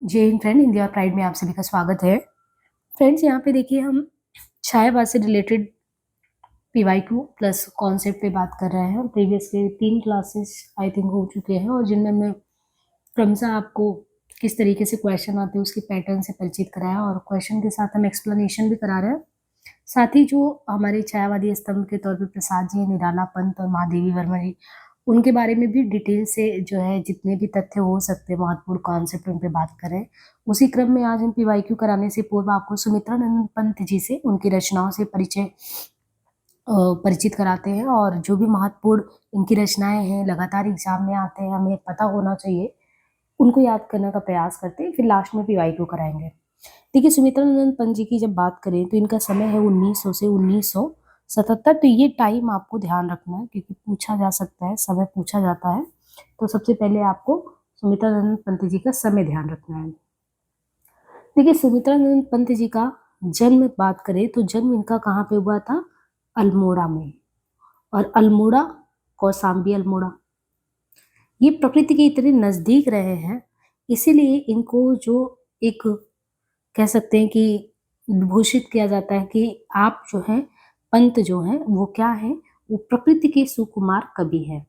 जय Hind friend, India pride में आप सभी का स्वागत है। फ्रेंड्स, यहाँ पे देखिए हम छायावाद से रिलेटेड पीवाईक्यू प्लस कॉन्सेप्ट पे बात कर रहे हैं और प्रीवियसली 3 क्लासेस आई थिंक हो चुके हैं और जिनमें मैं क्रमशः आपको किस तरीके से क्वेश्चन आते हैं उसके पैटर्न से परिचित कराया और क्वेश्चन के साथ हम एक्सप्लेनेशन भी करा रहे हैं। साथ ही जो हमारे छायावादी स्तंभ के तौर पे प्रसाद जी, निराला पंत और महादेवी वर्मा जी, उनके बारे में भी डिटेल से जो है जितने भी तथ्य हो सकते हैं महत्वपूर्ण कॉन्सेप्ट उन पे बात करें। उसी क्रम में आज हम पीवाईक्यू कराने से पूर्व आपको सुमित्रा नंदन पंत जी से उनकी रचनाओं से परिचित कराते हैं और जो भी महत्वपूर्ण इनकी रचनाएं हैं लगातार एग्जाम में आते हैं, हमें पता होना चाहिए, उनको याद करने का प्रयास करते हैं। फिर लास्ट में पीवाईक्यू कराएंगे। देखिए, सुमित्रा नंदन पंत जी की जब बात करें तो इनका समय है 1900 से 1977। तो ये टाइम आपको ध्यान रखना है क्योंकि पूछा जा सकता है, समय पूछा जाता है। तो सबसे पहले आपको सुमित्रा नंदन पंत जी का समय ध्यान रखना है। देखिए, सुमित्रा नंदन पंत जी का जन्म बात करें तो जन्म इनका कहाँ पे हुआ था? अल्मोड़ा में। और अल्मोड़ा, कौशाम्बी अल्मोड़ा, ये प्रकृति के इतने नजदीक रहे हैं, इसीलिए इनको जो एक कह सकते हैं कि विभूषित किया जाता है कि आप जो है पंत जो है वो क्या है? वो प्रकृति के सुकुमार कवि है।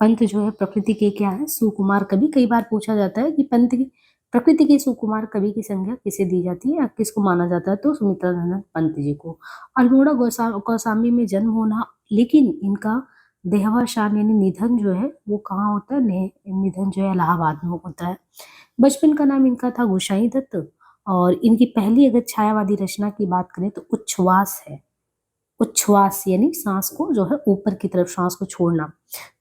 पंत जो है प्रकृति के क्या है? सुकुमार कवि। कई बार पूछा जाता है कि प्रकृति के सुकुमार कवि की संज्ञा किसे दी जाती है या किसको माना जाता है? तो सुमित्रा नंदन पंत जी को। अल्मोड़ा कौशाम्बी में जन्म होना, लेकिन इनका देहावसान यानी निधन जो है वो कहाँ होता है? निधन जो है इलाहाबाद में होता है। बचपन का नाम इनका था गोसाई दत्त और इनकी पहली अगर छायावादी रचना की बात करें तो उच्छ्वास है। उच्छ्वास यानी सांस को जो है ऊपर की तरफ सांस को छोड़ना।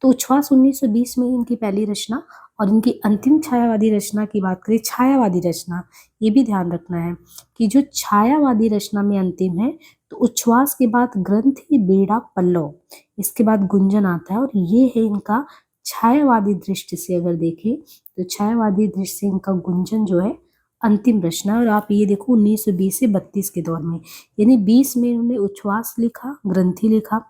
तो उच्छ्वास 1920 में इनकी पहली रचना। और इनकी अंतिम छायावादी रचना की बात करें, छायावादी रचना, ये भी ध्यान रखना है कि जो छायावादी रचना में अंतिम है तो उच्छ्वास के बाद ग्रंथि, बेड़ा, पल्लव, इसके बाद गुंजन आता है। और ये है इनका छायावादी दृष्टि से अगर देखें तो छायावादी दृष्टि से इनका गुंजन जो है अंतिम रचना। और आप ये देखो 1920 से 32 के दौर में, यानी 20 में इन्होंने उच्छ्वास लिखा, ग्रंथि लिखा,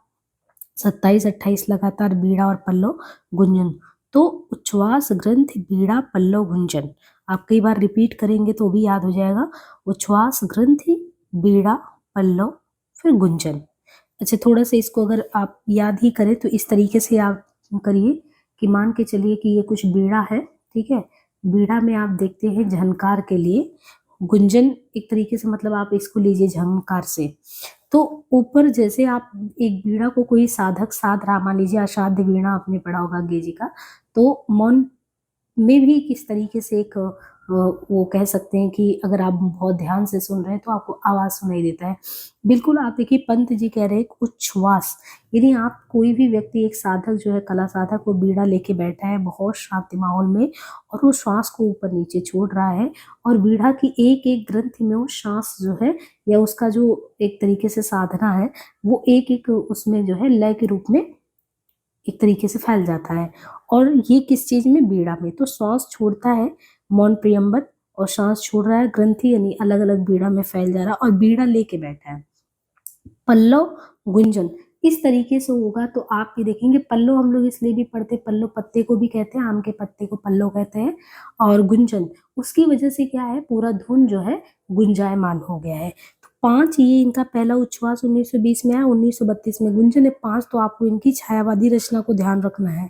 27-28 लगातार बीड़ा और पल्लव, गुंजन। तो उच्छ्वास, ग्रंथि, बीड़ा, पल्लव, गुंजन आप कई बार रिपीट करेंगे तो भी याद हो जाएगा। उच्छ्वास, ग्रंथि, बीड़ा, पल्लव, फिर गुंजन। अच्छा, थोड़ा सा इसको अगर आप याद ही करें तो इस तरीके से आप करिए कि मान के चलिए कि ये कुछ बीड़ा है, ठीक है। बीड़ा में आप देखते हैं झनकार के लिए, गुंजन एक तरीके से मतलब आप इसको लीजिए झंकार से। तो ऊपर जैसे आप एक बीड़ा को कोई साधक साध रहा, मान लीजिए अषाढ्य वीणा आपने पढ़ा होगा गे जी का, तो मौन में भी किस तरीके से एक वो कह सकते हैं कि अगर आप बहुत ध्यान से सुन रहे हैं तो आपको आवाज सुनाई देता है। बिल्कुल आप देखिए पंत जी कह रहे हैं उच्छ्वास, यानी आप कोई भी व्यक्ति, एक साधक जो है, कला साधक, वो बीड़ा लेके बैठा है बहुत शांति माहौल में और वो श्वास को ऊपर नीचे छोड़ रहा है और बीड़ा की एक एक ग्रंथि में वो श्वास जो है या उसका जो एक तरीके से साधना है वो एक एक उसमें जो है लय के रूप में एक तरीके से फैल जाता है। और ये किस चीज में? बीड़ा में। तो श्वास छोड़ता है मौन प्रियम्बत और श्वास छोड़ रहा है ग्रंथि, यानी अलग अलग बीड़ा में फैल जा रहा है और बीड़ा लेके बैठा है। पल्लव, गुंजन इस तरीके से होगा। तो आप ये देखेंगे पल्लव हम लोग इसलिए भी पढ़ते, पल्लव पत्ते को भी कहते हैं, आम के पत्ते को पल्लव कहते हैं। और गुंजन उसकी वजह से क्या है, पूरा धुन जो है गुंजायमान हो गया है। तो 5 ये इनका पहला उच्छ्वास 1920 में आया, 1932 में गुंजन है 5। तो आपको इनकी छायावादी रचना को ध्यान रखना है।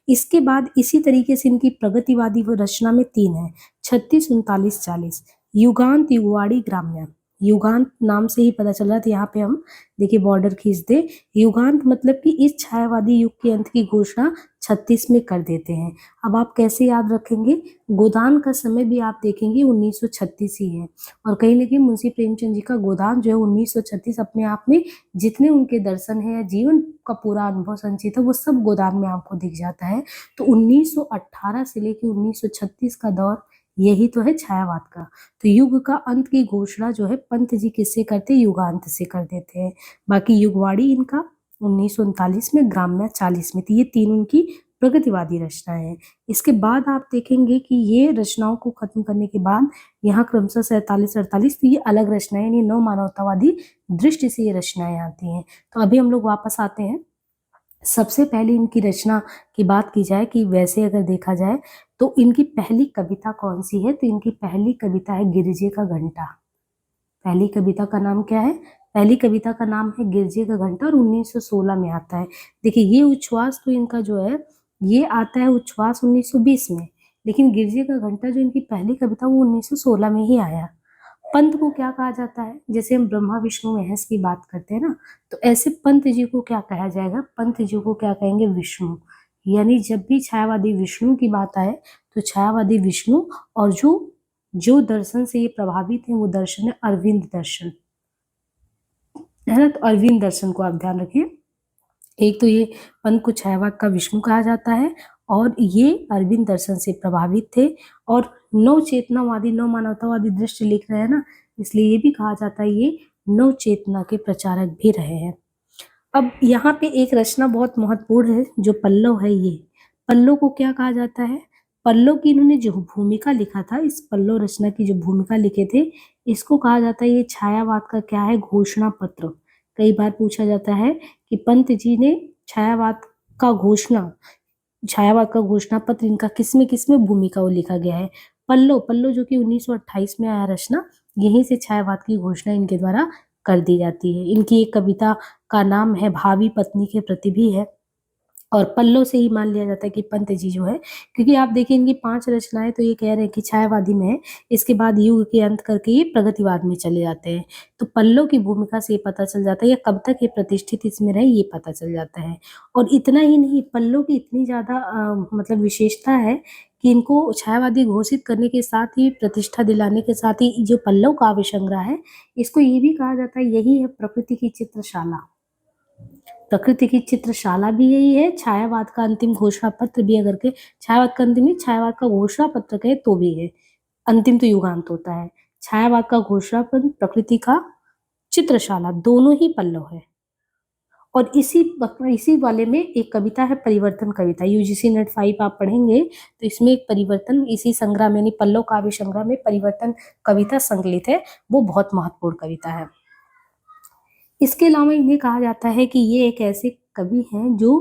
इसके बाद इसी तरीके से इनकी प्रगतिवादी रचना में 3 है, 36, 39, 40। युगांत, युगवाड़ी, ग्राम्य। युगांत नाम से ही पता चल रहा था, यहाँ पे हम देखिए बॉर्डर खींच दे। युगांत मतलब कि इस छायावादी युग के अंत की घोषणा 36 में कर देते हैं। अब आप कैसे याद रखेंगे? गोदान का समय भी आप देखेंगे 1936 ही है। और कहीं ना कहीं मुंशी प्रेमचंद जी का गोदान जो है 1936 अपने आप में जितने उनके दर्शन है या जीवन का पूरा अनुभव संचित है वो सब गोदान में आपको दिख जाता है। तो 1918 से लेकर 1936 का दौर यही तो है छायावाद का। तो युग का अंत की घोषणा जो है पंत जी किससे करते? युगांत से कर देते हैं। बाकी युगवाड़ी इनका 1939 में, ग्राम्य 40 में। तो ये 3 उनकी प्रगतिवादी रचनाएं हैं। इसके बाद आप देखेंगे कि ये रचनाओं को खत्म करने के बाद यहाँ क्रमशः 47, 48 तो ये अलग रचनाएं यानी नव मानवतावादी दृष्टि से ये रचनाएं आती हैं। तो अभी हम लोग वापस आते हैं सबसे पहले इनकी रचना की बात की जाए कि वैसे अगर देखा जाए तो इनकी पहली कविता कौन सी है, तो इनकी पहली कविता है गिरजे का घंटा। पहली कविता का नाम क्या है? पहली कविता का नाम है गिरजे का घंटा और 1916 में आता है। देखिए ये उच्छ्वास तो इनका जो है ये आता है उच्छ्वास 1920 में, लेकिन गिरजे का घंटा जो इनकी पहली कविता वो 1916 में ही आया। पंत को क्या कहा जाता है? जैसे हम ब्रह्मा विष्णु महेश की बात करते हैं ना, तो ऐसे पंत जी को क्या कहा जाएगा? पंत जी को क्या कहेंगे? विष्णु। यानी जब भी छायावादी विष्णु की बात आए तो छायावादी विष्णु, और जो जो दर्शन से ये प्रभावित है वो दर्शन है अरविंद दर्शन, है ना। तो अरविंद दर्शन को आप ध्यान रखिए। एक तो ये पंत को छायावाद का विष्णु कहा जाता है और ये अरविंद दर्शन से प्रभावित थे और नव चेतनावादी नव मानवतावादी दृष्टि लिख रहे हैं ना, इसलिए ये भी कहा जाता है ये नव चेतना के प्रचारक भी रहे हैं। अब यहाँ पे एक रचना बहुत महत्वपूर्ण है जो पल्लव है। ये पल्लव को क्या कहा जाता है? पल्लव की इन्होंने जो भूमिका लिखा था, इस पल्लव रचना की जो भूमिका लिखे थे, इसको कहा जाता है ये छायावाद का क्या है? घोषणा पत्र। कई बार पूछा जाता है कि पंत जी ने छायावाद का घोषणा पत्र इनका किसमें भूमिका वो लिखा गया है? पल्लव जो कि 1928 में आया रचना, यहीं से छायावाद की घोषणा इनके द्वारा कर दी जाती है। इनकी एक कविता का नाम है भावी पत्नी के प्रति भी है और पल्लव से ही मान लिया जाता है कि पंत जी जो है, क्योंकि आप देखिए इनकी 5 रचनाएं तो ये कह रहे हैं कि छायावादी में है, इसके बाद युग के अंत करके ये प्रगतिवाद में चले जाते हैं। तो पल्लव की भूमिका से ये पता चल जाता है या कब तक ये प्रतिष्ठित इसमें रहे ये पता चल जाता है। और इतना ही नहीं, पल्लव की इतनी ज्यादा मतलब विशेषता है कि इनको छायावादी घोषित करने के साथ ही प्रतिष्ठा दिलाने के साथ ही जो पल्लव काव्य संग्रह है, इसको ये भी कहा जाता है यही है प्रकृति की चित्रशाला। प्रकृति की चित्रशाला भी यही है, छायावाद का अंतिम घोषणा पत्र भी अगर के छायावाद का अंतिम नहीं, छायावाद का घोषणा पत्र कहे तो भी है। अंतिम तो युगांत होता है। छायावाद का घोषणा पत्र, प्रकृति का चित्रशाला, दोनों ही पल्लव है। और इसी वाले में एक कविता है परिवर्तन कविता, यूजीसी नेट 5 आप पढ़ेंगे तो इसमें एक परिवर्तन इसी संग्रह में यानी पल्लव काव्य संग्रह में परिवर्तन कविता संकलित है, वो बहुत महत्वपूर्ण कविता है। इसके अलावा इन्हें कहा जाता है कि ये एक ऐसे कवि हैं जो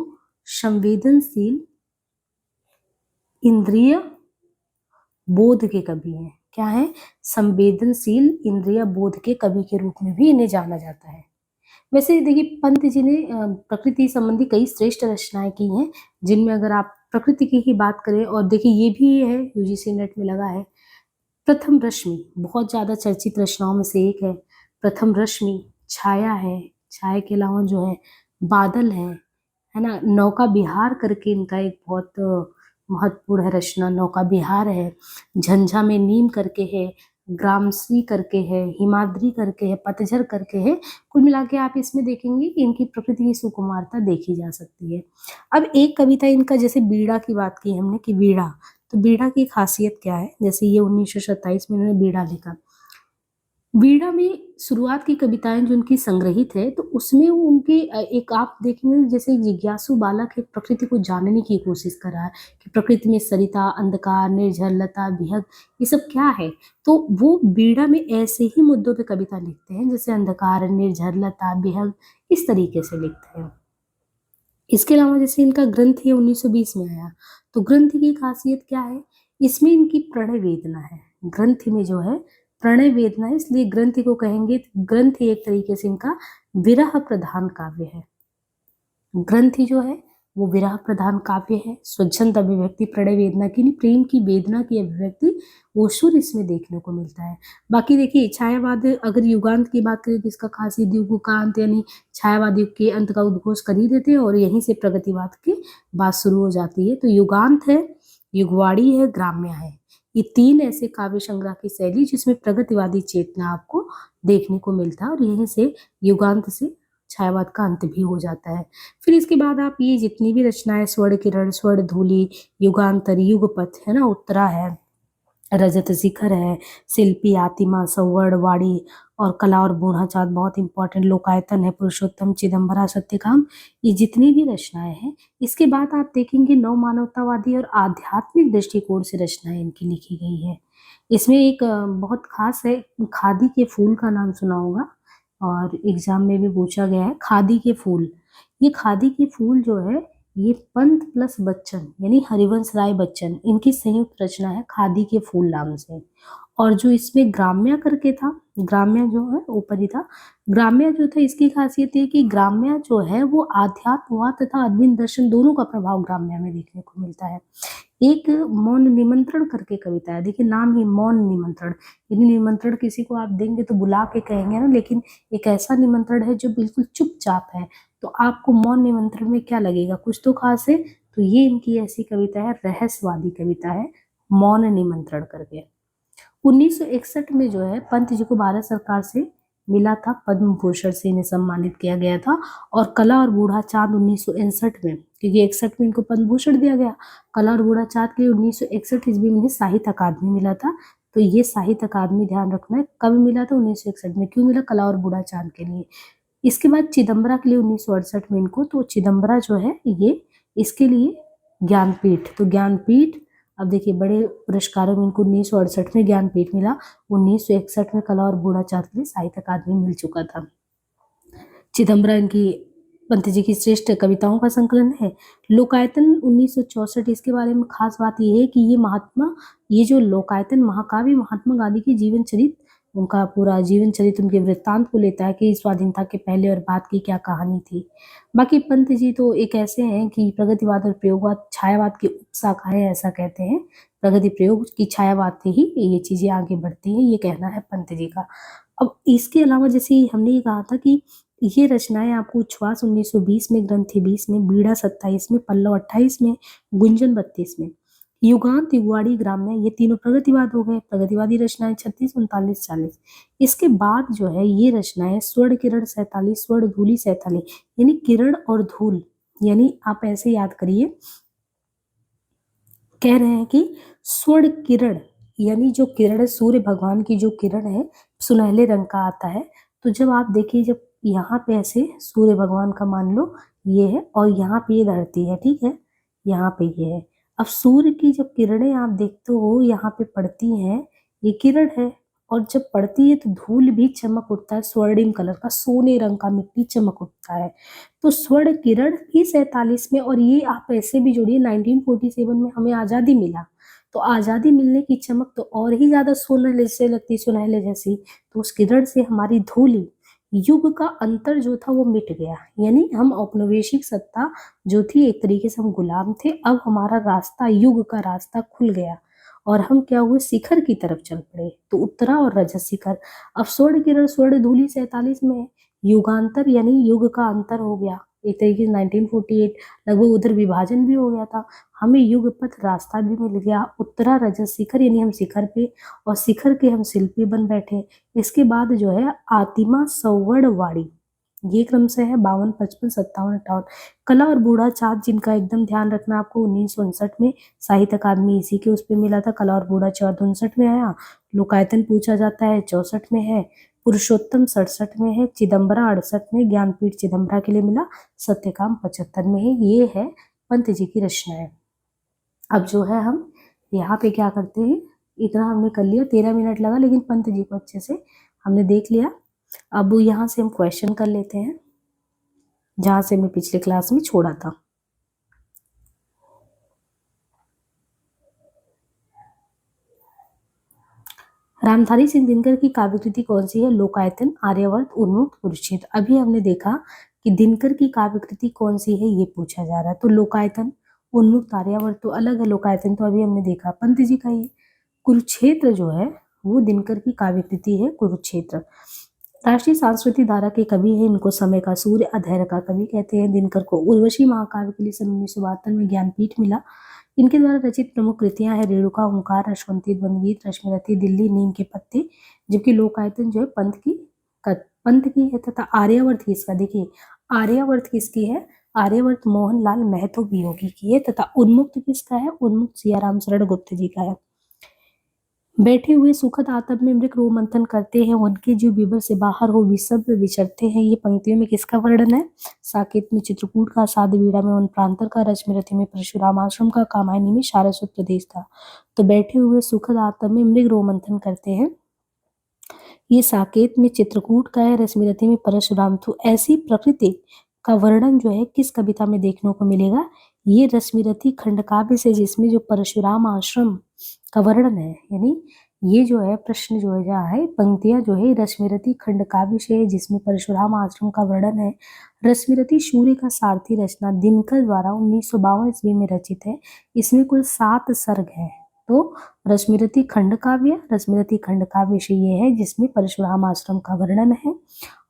संवेदनशील इंद्रिय बोध के कवि हैं। क्या है? संवेदनशील इंद्रिय बोध के कवि के रूप में भी इन्हें जाना जाता है। वैसे देखिए पंत जी ने प्रकृति संबंधी कई श्रेष्ठ रचनाएं की हैं, जिनमें अगर आप प्रकृति की ही बात करें, और देखिए ये भी है यूजीसी नेट में लगा है, प्रथम रश्मि बहुत ज्यादा चर्चित रचनाओं में से एक है। प्रथम रश्मि, छाया है, छाया के अलावा जो है बादल है ना, नौका बिहार करके इनका एक बहुत महत्वपूर्ण है रचना, नौका बिहार है, झंझा में नीम करके है, ग्रामश्री करके है, हिमाद्री करके है, पतझर करके है। कुल मिला के आप इसमें देखेंगे कि इनकी प्रकृति की सुकुमारता देखी जा सकती है। अब एक कविता इनका, जैसे बीड़ा की बात की हमने कि बीड़ा, तो बीड़ा की खासियत क्या है? जैसे ये 1927 में इन्होंने बीड़ा लिखा। बीड़ा में शुरुआत की कविताएं जो उनकी संग्रहित है, तो उसमें वो उनके एक आप देखेंगे जैसे एक जिज्ञासु बालक है, प्रकृति को जानने की कोशिश कर रहा है कि प्रकृति में सरिता, अंधकार, निर्झर, लता, विहग, ये सब क्या है। तो वो बीड़ा में ऐसे ही मुद्दों पे कविता लिखते हैं जैसे अंधकार, निर्झर, लता, विहग, इस तरीके से लिखते हैं। इसके अलावा जैसे इनका ग्रंथ ये 1920 में आया, तो ग्रंथ की खासियत क्या है? इसमें इनकी प्रणय वेदना है। ग्रंथ में जो है प्रणय वेदना है, इसलिए ग्रंथ को कहेंगे। ग्रंथ एक तरीके से इनका विरह प्रधान काव्य है। ग्रंथ जो है वो विरह प्रधान काव्य है। स्वच्छंद अभिव्यक्ति प्रणय वेदना की, प्रेम की वेदना की अभिव्यक्ति वो सुर इसमें देखने को मिलता है। बाकी देखिए छायावाद, अगर युगांत की बात करें तो इसका खासी युग का अंत यानी छायावाद युग के अंत का उद्घोष कर ही देते हैं और यहीं से प्रगतिवाद की बात शुरू हो जाती है। तो युगांत है, युगवाणी है, ग्राम्य है, ये 3 ऐसे काव्य संग्रह की शैली जिसमें प्रगतिवादी चेतना आपको देखने को मिलता है और यहीं से युगांत से छायावाद का अंत भी हो जाता है। फिर इसके बाद आप ये जितनी भी रचनाएं, स्वर्ण किरण, स्वर्ण धूलि, युगांतर, युगपथ है ना, उत्तरा है, रजत शिखर है, शिल्पी, आतिमा, सवर्ण, वाणी और कला और बूढ़ाचाँद बहुत इंपॉर्टेंट, लोकायतन है, पुरुषोत्तम, चिदम्बरा, सत्यकाम, ये जितनी भी रचनाएं हैं, इसके बाद आप देखेंगे नव मानवतावादी और आध्यात्मिक दृष्टिकोण से रचनाएं इनकी लिखी गई है। इसमें एक बहुत खास है, खादी के फूल का नाम सुना होगा और एग्जाम में भी पूछा गया है। खादी के फूल, ये खादी के फूल जो है ये पंत प्लस बच्चन यानी हरिवंश राय बच्चन इनकी संयुक्त रचना है खादी के फूल नाम से। और जो इसमें ग्राम्या करके था, ग्राम्या जो है ऊपर ही था, ग्राम्या जो था इसकी खासियत ये कि ग्राम्या जो है वो आध्यात्मवाद तथा अरविंद दर्शन दोनों का प्रभाव ग्राम्या में देखने को मिलता है। एक मौन निमंत्रण करके कविता है, देखिए नाम ही मौन निमंत्रण, यानी निमंत्रण किसी को आप देंगे तो बुला के कहेंगे ना, लेकिन एक ऐसा निमंत्रण है जो बिल्कुल चुपचाप है, तो आपको मौन निमंत्रण में क्या लगेगा, कुछ तो खास है। तो ये इनकी ऐसी कविता है, रहस्यवादी कविता है मौन निमंत्रण करके। 1961 में जो है पंत जी को भारत सरकार से मिला था, पद्म भूषण से इन्हें सम्मानित किया गया था। और कला और बूढ़ा चांद 1961 में, क्योंकि 61 में इनको पद्म भूषण दिया गया, कला और बूढ़ा चांद के लिए 1961 ईस्वी में इन्हें साहित्य अकादमी मिला था। तो ये साहित्य अकादमी ध्यान रखना है, कब मिला था 1961 में, क्यों मिला, कला और बूढ़ा चांद के लिए। इसके बाद चिदम्बरा के लिए 1968 में इनको, तो चिदम्बरा जो है ये इसके लिए ज्ञानपीठ, तो ज्ञानपीठ, अब देखिए बड़े पुरस्कारों में इनको 1968 में ज्ञानपीठ मिला, 1961 में कला और बूढ़ा चांद के लिए साहित्य अकादमी मिल चुका था। चिदम्बरा इनकी पंत जी की श्रेष्ठ कविताओं का संकलन है। लोकायतन 1964, इसके बारे में खास बात यह है कि ये जो लोकायतन महाकाव्य महात्मा गांधी की जीवन चरित्र, उनका पूरा जीवन चरित्र, उनके वृत्तांत को लेता है कि स्वाधीनता के पहले और बाद की क्या कहानी थी। बाकी पंत जी तो एक ऐसे हैं कि प्रगतिवाद और प्रयोगवाद छायावाद की उपशाखा है, ऐसा कहते हैं, प्रगति प्रयोग की छायावाद से ही ये चीजें आगे बढ़ती हैं, ये कहना है पंत जी का। अब इसके अलावा जैसे हमने ये कहा था कि ये रचनाएं आपको उच्छ्वास 1920 में, ग्रंथि 20 में, बीड़ा 27 में, पल्लव 28 में, गुंजन 32 में, युगांत, युगवाड़ी, ग्राम्य, ये तीनों प्रगतिवाद हो गए, प्रगतिवादी रचनाएं 36, 39, 40। इसके बाद जो है ये रचनाएं स्वर्ण किरण 47, स्वर्ण धूलि 47, यानी किरण और धूल, यानी आप ऐसे याद करिए, कह रहे हैं कि स्वर्ण किरण यानी जो किरण है, सूर्य भगवान की जो किरण है सुनहले रंग का आता है। तो जब आप देखिए, जब यहाँ पे ऐसे सूर्य भगवान का मान लो ये है, और यहाँ पे ये धरती है, ठीक है, यहाँ पे ये है। अब सूर्य की जब किरणें आप देखते हो यहाँ पे पड़ती हैं, ये किरण है, और जब पड़ती है तो धूल भी चमक उठता है, स्वर्णिम कलर का, सोने रंग का मिट्टी चमक उठता है। तो स्वर्ण किरण ही 47 में, और ये आप ऐसे भी जोड़िए 1947 में हमें आजादी मिला, तो आजादी मिलने की चमक तो और ही ज्यादा सोने से लगती, सुनहले जैसी। तो उस किरण से हमारी धूली, युग का अंतर जो था वो मिट गया, यानी हम औपनिवेशिक सत्ता जो थी, एक तरीके से हम गुलाम थे, अब हमारा रास्ता, युग का रास्ता खुल गया, और हम क्या हुए, शिखर की तरफ चल पड़े। तो उत्तरा और रजत शिखर। अब स्वर्ण किरण स्वर्ण धूलि 47 में है, युगांतर यानी युग का अंतर हो गया, एक तरीके से 1948 लगभग उधर विभाजन भी हो गया था, हमें युग पथ रास्ता भी मिल गया, उत्तरा रजत शिखर यानी हम शिखर पे, और शिखर के हम शिल्पी बन बैठे। इसके बाद जो है आतिमा सवर्ण वाड़ी, ये क्रम से है 52, 55, 57, 58। कला और बूढ़ा चाँद, जिनका एकदम ध्यान रखना आपको, 1959 में साहित्य अकादमी इसी के उस पे मिला था, कला और बूढ़ा चाँद 59 में आया, लोकायतन पूछा जाता है 64 में है, पुरुषोत्तम 67 में है, चिदम्बरा 68 में, ज्ञानपीठ चिदम्बरा के लिए मिला, सत्यकाम 75 में है। ये है पंत जी की रचनाएं। अब जो है हम यहाँ पे क्या करते हैं, इतना हमने कर लिया, 13 मिनट लगा, लेकिन पंत जी को अच्छे से हमने देख लिया। अब यहाँ से हम क्वेश्चन कर लेते हैं, जहाँ से मैं पिछले क्लास में छोड़ा था। रामधारी सिंह दिनकर की काव्य कृति कौन सी है, लोकायतन, आर्यावर्त, उन्मुक्त, कुरुक्षेत्र। अभी हमने देखा कि दिनकर की काव्य कृति कौन सी है, ये पूछा जा रहा है, तो लोकायतन, उन्मुक्त, आर्यावर्त तो अलग है, लोकायतन तो अभी हमने देखा पंत जी का ही। कुरुक्षेत्र जो है वो दिनकर की काव्य कृति है, कुरुक्षेत्र। राष्ट्रीय सांस्कृतिक धारा के कवि है, इनको समय का सूर्य, अधैर्य का कवि कहते हैं। दिनकर को उर्वशी महाकाव्य के लिए सन 1972 में ज्ञानपीठ मिला। इनके द्वारा रचित प्रमुख कृतियां हैं रेणुका, ओंकार, रसवंती, द्वंद्वगीत, रश्मिरथी, दिल्ली, नीम के पत्ते। जबकि लोकायतन जो है पंत की है, तथा आर्यावर्त किसका, देखिए आर्यावर्त किसकी है, आर्यावर्त मोहनलाल महतो वियोगी की है, तथा उन्मुक्त किसका है, उन्मुक्त सियाराम शरण गुप्त जी का है। बैठे हुए सुखद आतप में मृग रोमंथन करते हैं, उनके जो विवर से बाहर हो विषम विचरते हैं, ये पंक्तियों में किसका वर्णन है, साकेत में चित्रकूट का, साधवीड़ा में वन प्रांतर का, रश्मिरथी में परशुराम आश्रम का, कामायनी में सारस्वत प्रदेश का। तो बैठे हुए सुखद आतप में मृग रोमंथन करते हैं, ये साकेत में चित्रकूट का है, रश्मिरथी में परशुराम। तो ऐसी प्रकृति का वर्णन जो है किस कविता में देखने को मिलेगा? ये रश्मिरथी खंडकाव्य से, जिसमें जो परशुराम आश्रम का वर्णन है, यानी ये जो है प्रश्न जो है जहाँ है पंक्तियां जो है रश्मिरथी खंडकाव्य से है, जिसमें परशुराम आश्रम का वर्णन है। रश्मिरथी सूर्य का सारथी रचना दिनकर द्वारा 1952 ईस्वी में रचित है। इसमें कुल 7 सर्ग हैं। तो रश्मिरथी खंड काव्य से ये है जिसमें परशुराम आश्रम का वर्णन है।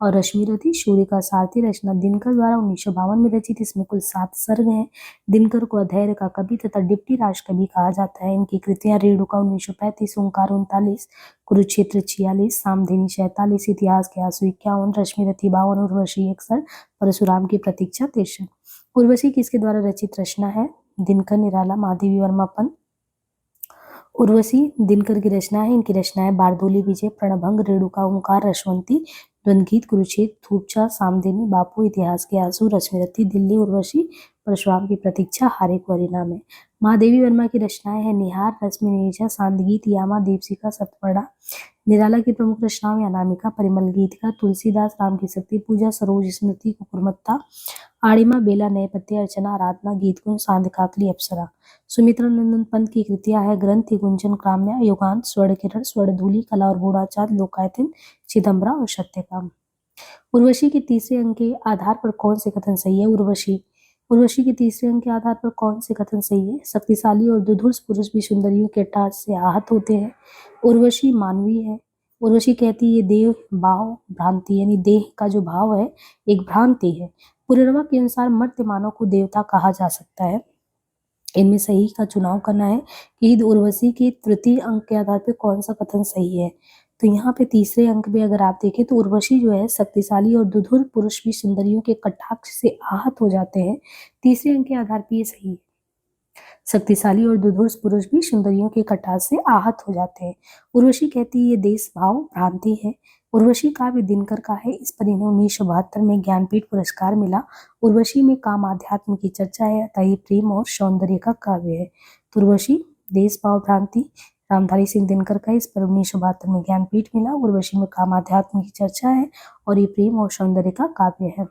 और रश्मिरथी सूर्य का सारथी रचना दिनकर द्वारा 1952 में रचित, इसमें कुल 7 सर्ग हैं। दिनकर को अधैर्य का कवि तथा डिप्टी राजकवि कहा जाता है। इनकी कृतियां रेणुका 1935, ओंकार 39, कुरुक्षेत्र 46, सामधिनी 47, इतिहास के आंसू 51, रश्मिरथी 52, उर्वशी 61, परशुराम की प्रतीक्षा 63। उर्वशी किसके द्वारा रचित रचना है? दिनकर, निराला, महादेवी वर्मा, पंत। उर्वशी दिनकर की रचना है। इनकी रचनाएं बारदोली विजय, प्रणभंग, रेणुका, ओंकार, रसवंती, द्वंद्वगीत, कुरुक्षेत्र, थूपचा, सामधिनी, बापू, इतिहास के आंसू, रश्मिरथी, दिल्ली, उर्वशी, परशुराम की प्रतीक्षा, हारे को हरिनाम है। महादेवी वर्मा की रचनाएं हैं निहार, रश्मि नीरजा, सांदगीत, यामा, देवसिका, सतपर्णा। निराला की प्रमुख रचनाएं अनामिका, परिमल गीतिका, तुलसीदास, राम की शक्ति पूजा, सरोज स्मृति, कुकुरमत्ता, आड़िमा, बेला, नए पत्ते, अर्चना, आराधना, गीतकुंज, सांध्याकाकली, अप्सरा। सुमित्रा नंदन पंत की कृतियां है ग्रंथि, गुंजन, काम्या, युगांत, स्वर्ण किरण, स्वरधूलि, कला और गूढ़ाचार, लोकायतन, चिदम्बरा और सत्यकाम। उर्वशी के तीसरे अंक के आधार पर कौन से कथन सही है? उर्वशी के तीसरे अंक के आधार पर कौन से कथन सही है? शक्तिशाली और दुधुर्ष पुरुष भी सुंदरियों के टाच से आहत होते हैं। उर्वशी मानवीय है। उर्वशी कहती है ये देह भाव भ्रांति, यानी देह का जो भाव है एक भ्रांति है। पुनर्वा के अनुसार मर्त्य मानव को देवता कहा जा सकता है। इनमें सही का चुनाव करना है कि उर्वशी के तृतीय अंक के आधार पर कौन सा कथन सही है। तो यहाँ पे तीसरे अंक में अगर आप देखें तो उर्वशी जो है शक्तिशाली और दुधुर पुरुष भी सुंदरियों के कटाक्ष से आहत हो जाते हैं। तीसरे अंक के आधार पर ये सही है। शक्तिशाली और दुधुर पुरुष भी सुंदरियों के कटाक्ष से आहत हो जाते हैं। उर्वशी कहती है ये देश भाव भ्रांति है। उर्वशी काव्य दिनकर का है। इस पर इन्हें 1972 में ज्ञानपीठ पुरस्कार मिला। उर्वशी में काम आध्यात्म की चर्चा है, अतः ये प्रेम और सौंदर्य का काव्य है। तो उर्वशी देश भाव भ्रांति रामधारी सिंह दिनकर का, इस पर 1972 में ज्ञानपीठ मिला। उर्वशी में काम आध्यात्म की चर्चा है और ये प्रेम और सौंदर्य का काव्य है।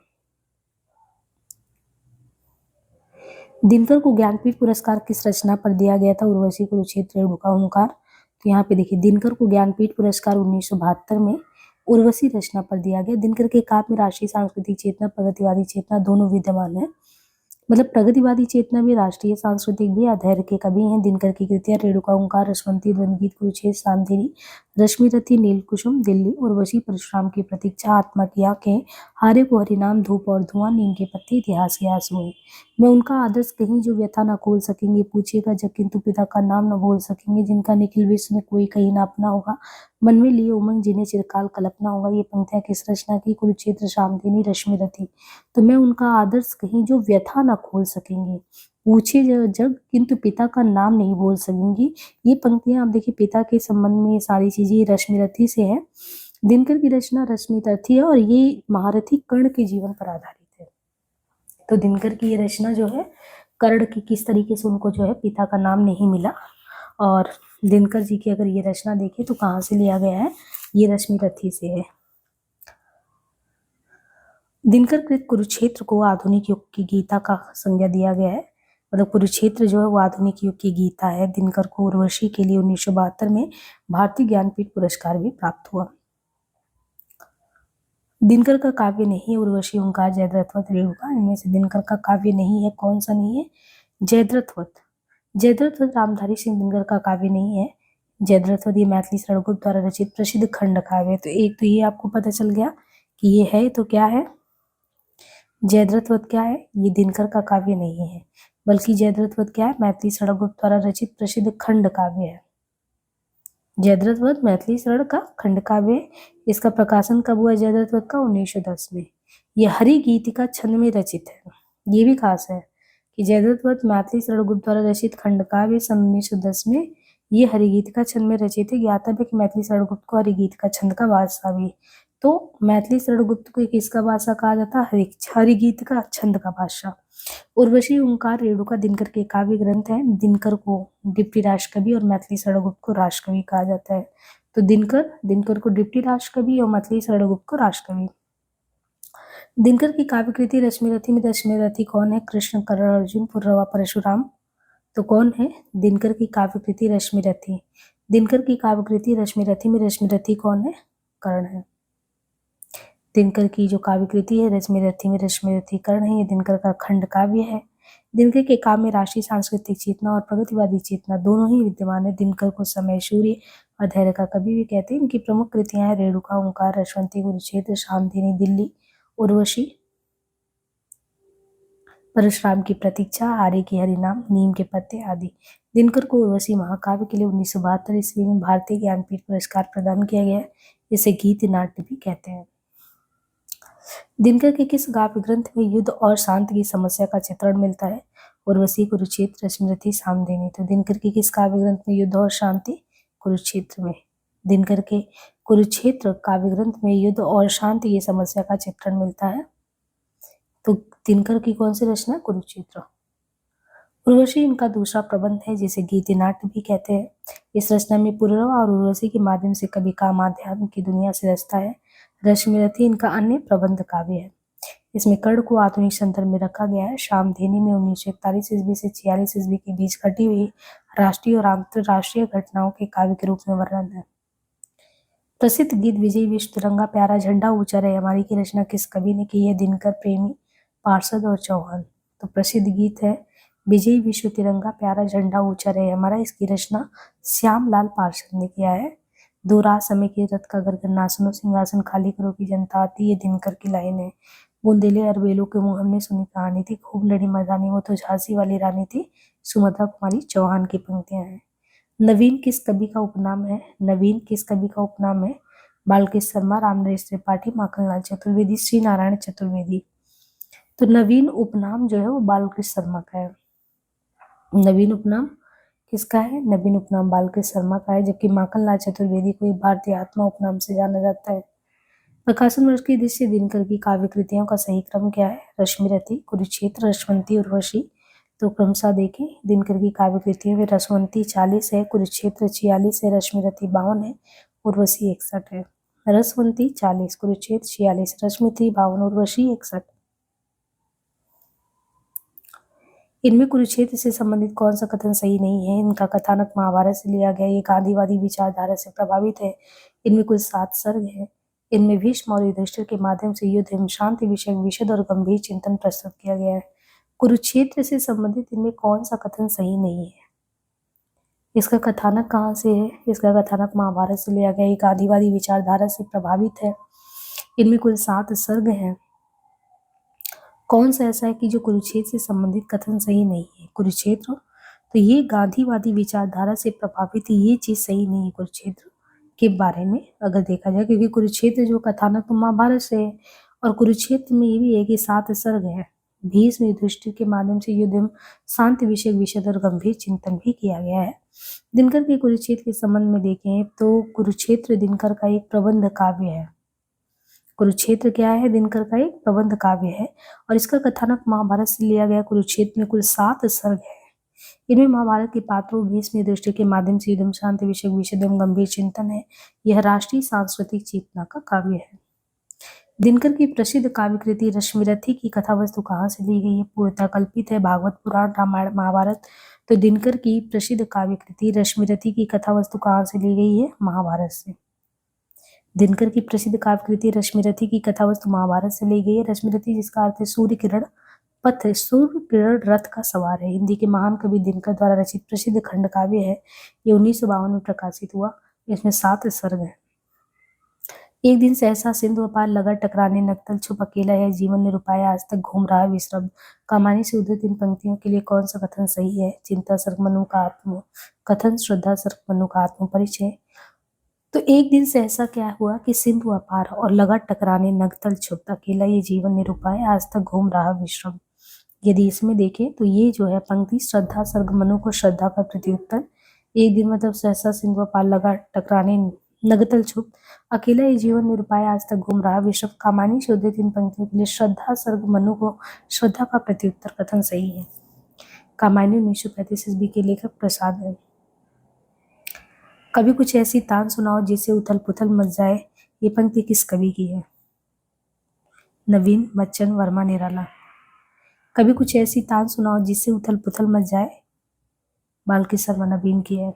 दिनकर को ज्ञानपीठ पुरस्कार किस रचना पर दिया गया था? उर्वशी, कुरुक्षेत्र, रेणुका, ओंकार। तो यहाँ पे देखिए दिनकर को ज्ञानपीठ पुरस्कार 1972 में उर्वशी रचना पर दिया गया। दिनकर के काव्य में राष्ट्रीय सांस्कृतिक चेतना, प्रगतिवादी चेतना दोनों विद्यमान है। मतलब प्रगतिवादी चेतना भी, राष्ट्रीय सांस्कृतिक भी, अधैर्य के कवि हैं। दिनकर की कृतियां रेणुका, ओंकार, रसवंती, द्वंद्वगीत, कुरुक्षेत्र, सांधिनी, रश्मिरथी, नीलकुसुम, दिल्ली, उर्वशी, परशुराम की प्रतीक्षा, आत्मा की आंखें, हारे को हरिनाम, धूप और धुआं, नीम के पत्ते, इतिहास के आंसू हैं। मैं उनका आदर्श कहीं जो व्यथा न खोल सकेंगे, पूछेगा जग किंतु पिता का नाम न बोल सकेंगे, जिनका निखिल विश्व में कोई कहीं ना अपना होगा, मन में लिए उमंग जिन्हें चिरकाल कल्पना होगा। ये पंक्तियां किस रचना की? कुरुक्षेत्र, सामधिनी, रश्मिरथी। तो मैं उनका आदर्श कहीं जो व्यथा न खोल सकेंगे, पूछे जग किंतु पिता का नाम नहीं बोल सकेंगी। ये पंक्तियां आप देखिए पिता के संबंध में ये सारी चीजें रश्मिरथी से है। दिनकर की रचना रश्मिरथी है और ये महारथी कर्ण के जीवन पर आधारित है। तो दिनकर की ये रचना जो है कर्ण की किस तरीके से उनको जो है पिता का नाम नहीं मिला। और दिनकर जी की अगर ये रचना देखें तो कहाँ से लिया गया है? ये रश्मिरथी से है। दिनकर कृत कुरुक्षेत्र को आधुनिक युग की गीता का संज्ञा दिया गया है। मतलब कुरुक्षेत्र जो है वो आधुनिक युग की गीता है। दिनकर को उर्वशी के लिए 1972 में भारतीय ज्ञानपीठ पुरस्कार भी प्राप्त हुआ। दिनकर का काव्य नहीं है उर्वशी, ओंकार, जयद्रथवत, रेणुका। इनमें से दिनकर का काव्य नहीं है। कौन सा नहीं है? जयद्रथवत। जयद्रथवत रामधारी सिंह दिनकर का काव्य नहीं है। जयद्रथवत ये मैथिली शरणगुप्त द्वारा रचित प्रसिद्ध खंड काव्य है। तो एक तो ये आपको पता चल गया कि ये है, तो क्या है? जयद्रथवत क्या है? ये दिनकर का काव्य नहीं है, बल्कि जयद्रथवत क्या है? मैथिली शरणगुप्त द्वारा रचित प्रसिद्ध खंड काव्य है। जयद्रथवत मैथिली शरण का खंड काव्य है। इसका प्रकाशन कब हुआ जयद्रथवत का? 1910 में। यह हरि गीतिका छंद में रचित है। ये भी खास है कि जयद्रथवत मैथिली शरणगुप्त द्वारा रचित खंड काव्य सन 1910 में ये हरिगीतिका छंद में रचित है। ज्ञातव्य है कि मैथिली शरणगुप्त को हरिगीतिका छंद का बादशाह भी। तो मैथिली शरणगुप्त को किसका बादशाह कहा जाता है? हरिगीतिका छंद का बादशाह। उर्वशी, ओंकार, रेणुका दिनकर के काव्य ग्रंथ हैं। दिनकर को डिप्टी राष्ट्रकवि और मैथिली शरणगुप्त को राष्ट्रकवि कहा जाता है। तो दिनकर को डिप्टी राष्ट्रकवि और मैथिली शरणगुप्त को राष्ट्रकवि। दिनकर की काव्य कृति रश्मिरथी में रश्मिरथी कौन है? कृष्ण, कर्ण, अर्जुन, पुरवा, परशुराम। तो कौन है दिनकर की काव्य कृति रश्मिरथी? दिनकर की काव्य कृति रश्मिरथी में रश्मिरथी कौन है? कर्ण है। दिनकर की जो काव्य कृति है रश्मिरथी में रश्मिरथी कर्ण है। ये दिनकर का खंड काव्य है। दिनकर के काव्य में राष्ट्रीय सांस्कृतिक चेतना और प्रगतिवादी चेतना दोनों ही विद्यमान है। दिनकर को समय सूर्य और धैर्य का कवि भी कहते हैं। इनकी प्रमुख कृतियां हैं रेणुका, ओंकार, रसवंती, कुरुक्षेत्र, शांतिनी, दिल्ली, उर्वशी, परशुराम की प्रतीक्षा, आर्य की हरिनाम, नीम के पत्ते आदि। दिनकर को उर्वशी महाकाव्य के लिए 1972 ईस्वी में भारतीय ज्ञानपीठ पुरस्कार प्रदान किया गया है। इसे गीत नाट्य भी कहते हैं। दिनकर के किस काव्य ग्रंथ में युद्ध और शांति की समस्या का चित्रण मिलता है? उर्वशी, कुरुक्षेत्र, रश्मिरथी, सामदेनी। तो दिनकर के किस काव्य ग्रंथ में युद्ध और शांति? कुरुक्षेत्र में। दिनकर के कुरुक्षेत्र काव्य ग्रंथ में युद्ध और शांति की समस्या का चित्रण मिलता है। तो दिनकर की कौन सी रचना? कुरुक्षेत्र। उर्वशी इनका दूसरा प्रबंध है जिसे गीति नाट्य भी कहते हैं। इस रचना में पुरवा और उर्वशी के माध्यम से कवि काम आध्यात्म की दुनिया से रचता है। रश्मिरथी इनका अन्य प्रबंध काव्य है। इसमें कर्ण को आधुनिक संदर्भ में रखा गया है। शामधेनी में 1941 ईस्वी से 46 ईस्वी के बीच घटी हुई राष्ट्रीय और अंतरराष्ट्रीय घटनाओं के काव्य के रूप में वर्णन है। प्रसिद्ध गीत विजय विश्व तिरंगा प्यारा झंडा ऊंचा रहे हमारी की रचना किस कवि ने की है? दिनकर, प्रेमी, पार्षद और चौहान। तो प्रसिद्ध गीत है विजय विश्व तिरंगा प्यारा झंडा ऊंचा रहे हमारा। इसकी रचना श्यामलाल पार्षद ने किया है। दो रात समय के रथ का गरगना सुनो, सिंहासन खाली करो की जनता आती, ये दिनकर की लाइन है। बुंदेले अरबेलों के मुंह हमने सुनी कहानी थी, खूब लड़ी मर्दानी वो तो झांसी वाली रानी थी, सुमधा कुमारी चौहान की पंक्तियां हैं। नवीन किस कवि का उपनाम है? नवीन किस कवि का उपनाम है? बालकृष्ण शर्मा, रामनरेश त्रिपाठी, माखनलाल चतुर्वेदी, श्री नारायण चतुर्वेदी। तो नवीन उपनाम जो है वो बालकृष्ण शर्मा का है। नवीन उपनाम किसका है? नवीन उपनाम बालकृष्ण शर्मा का है। जबकि माखनलाल चतुर्वेदी को एक भारतीय आत्मा उपनाम से जाना जाता है। प्रकाशन वर्ष की दृष्टि दिनकर की काव्य कृतियों का सही क्रम क्या है? रश्मिरथी, कुरुक्षेत्र, रसवंती, उर्वशी। तो क्रमशः देखें दिनकर की काव्य कृतियों में रसवंती 40 है, कुरुक्षेत्र 46 है, रश्मिरथी 52 है, उर्वशी 61 है। रसवंती 40, कुरुक्षेत्र 46, रश्मिरथी 52, उर्वशी 61। इनमें कुरुक्षेत्र से संबंधित कौन सा कथन सही नहीं है? इनका कथानक महाभारत से लिया गया, ये गांधीवादी विचारधारा से प्रभावित है। इनमें कुल 7 सर्ग है। इनमें भीष्म और युधिष्ठिर के माध्यम से युद्ध एवं शांति विषय विशद और गंभीर चिंतन प्रस्तुत किया गया है। कुरुक्षेत्र से संबंधित इनमें कौन सा कथन सही नहीं है? इसका कथानक कहाँ से है? इसका कथानक महाभारत से लिया गया, एक गांधीवादी विचारधारा से प्रभावित है। इनमें कुल 7 सर्ग हैं। कौन सा ऐसा है कि जो कुरुक्षेत्र से संबंधित कथन सही नहीं है? कुरुक्षेत्र, तो ये गांधीवादी विचारधारा से प्रभावित, ये चीज सही नहीं है कुरुक्षेत्र के बारे में अगर देखा जाए, क्योंकि कुरुक्षेत्र जो कथानक तो महाभारत से है। और कुरुक्षेत्र में ये भी है कि 7 सर्ग है। भीष्म युधिष्ठिर के माध्यम से युद्ध एवं शांति विषय विशद और गंभीर चिंतन भी किया गया है। दिनकर के कुरुक्षेत्र के संबंध में देखें तो कुरुक्षेत्र दिनकर का एक प्रबंध काव्य है। कुरुक्षेत्र क्या है? दिनकर का एक प्रबंध काव्य है और इसका कथानक महाभारत से लिया गया। कुरुक्षेत्र में कुल 7 सर्ग है। इनमें महाभारत के पात्रों भीष्म युधिष्ठिर के माध्यम से युद्ध शांति विषय विशद एवं गंभीर चिंतन है। यह राष्ट्रीय सांस्कृतिक चेतना का काव्य है। दिनकर की प्रसिद्ध काव्य कृति रश्मिरथी की कथा वस्तु कहाँ से ली गई है? पूर्णतः कल्पित है, भागवत पुराण, रामायण, महाभारत। तो दिनकर की प्रसिद्ध काव्य कृति रश्मिरथी की कथा वस्तु कहाँ से ली गई है? महाभारत से। दिनकर की प्रसिद्ध काव्य कृति रश्मिरथी की कथा वस्तु महाभारत से ली गई है। रश्मिरथी जिसका अर्थ है सूर्य किरण पथ, सूर्य किरण रथ का सवार है। हिंदी के महान कवि दिनकर द्वारा रचित प्रसिद्ध खंड काव्य है। ये 1952 में प्रकाशित हुआ। इसमें 7 सर्ग है। एक दिन सहसा सिंधु अपार लगा टकराने, नक्तल छुप अकेला है, जीवन निरुपाया आज तक घूम रहा विश्रम। कहानी से उद्धृत इन पंक्तियों के लिए कौन सा कथन सही है? चिंता सर्ग मनु का आत्म कथन, श्रद्धा सर्ग मनु का आत्म परिचय। तो एक दिन सहसा क्या हुआ कि सिंधु अपार और लगा टकराने, नक्तल छुप अकेला ये जीवन निरुपाय आज तक घूम रहा विश्रम। यदि इसमें देखें तो ये जो है पंक्ति श्रद्धा सर्ग मनु को श्रद्धा का प्रत्युत्तर। एक दिन मतलब सहसा सिंधु अपार लगा टकराने, नगतल छुप अकेला ये जीवन निरुपाय आज तक घूम रहा विश्रम। कामानी से उद्धृत इन पंक्तियों के लिए श्रद्धा सर्ग मनु को श्रद्धा का प्रत्युत्तर कथन सही है। कामायनी 1935 ईस्वी के लेखक प्रसाद है। कभी कुछ ऐसी तान सुनाओ जिससे उथल पुथल मच जाए, ये पंक्ति किस कवि की है? नवीन, बच्चन, वर्मा, निराला। कभी कुछ ऐसी तान सुनाओ जिससे उथल पुथल मच जाए। बालकिशन वर्मा, नवीन की है।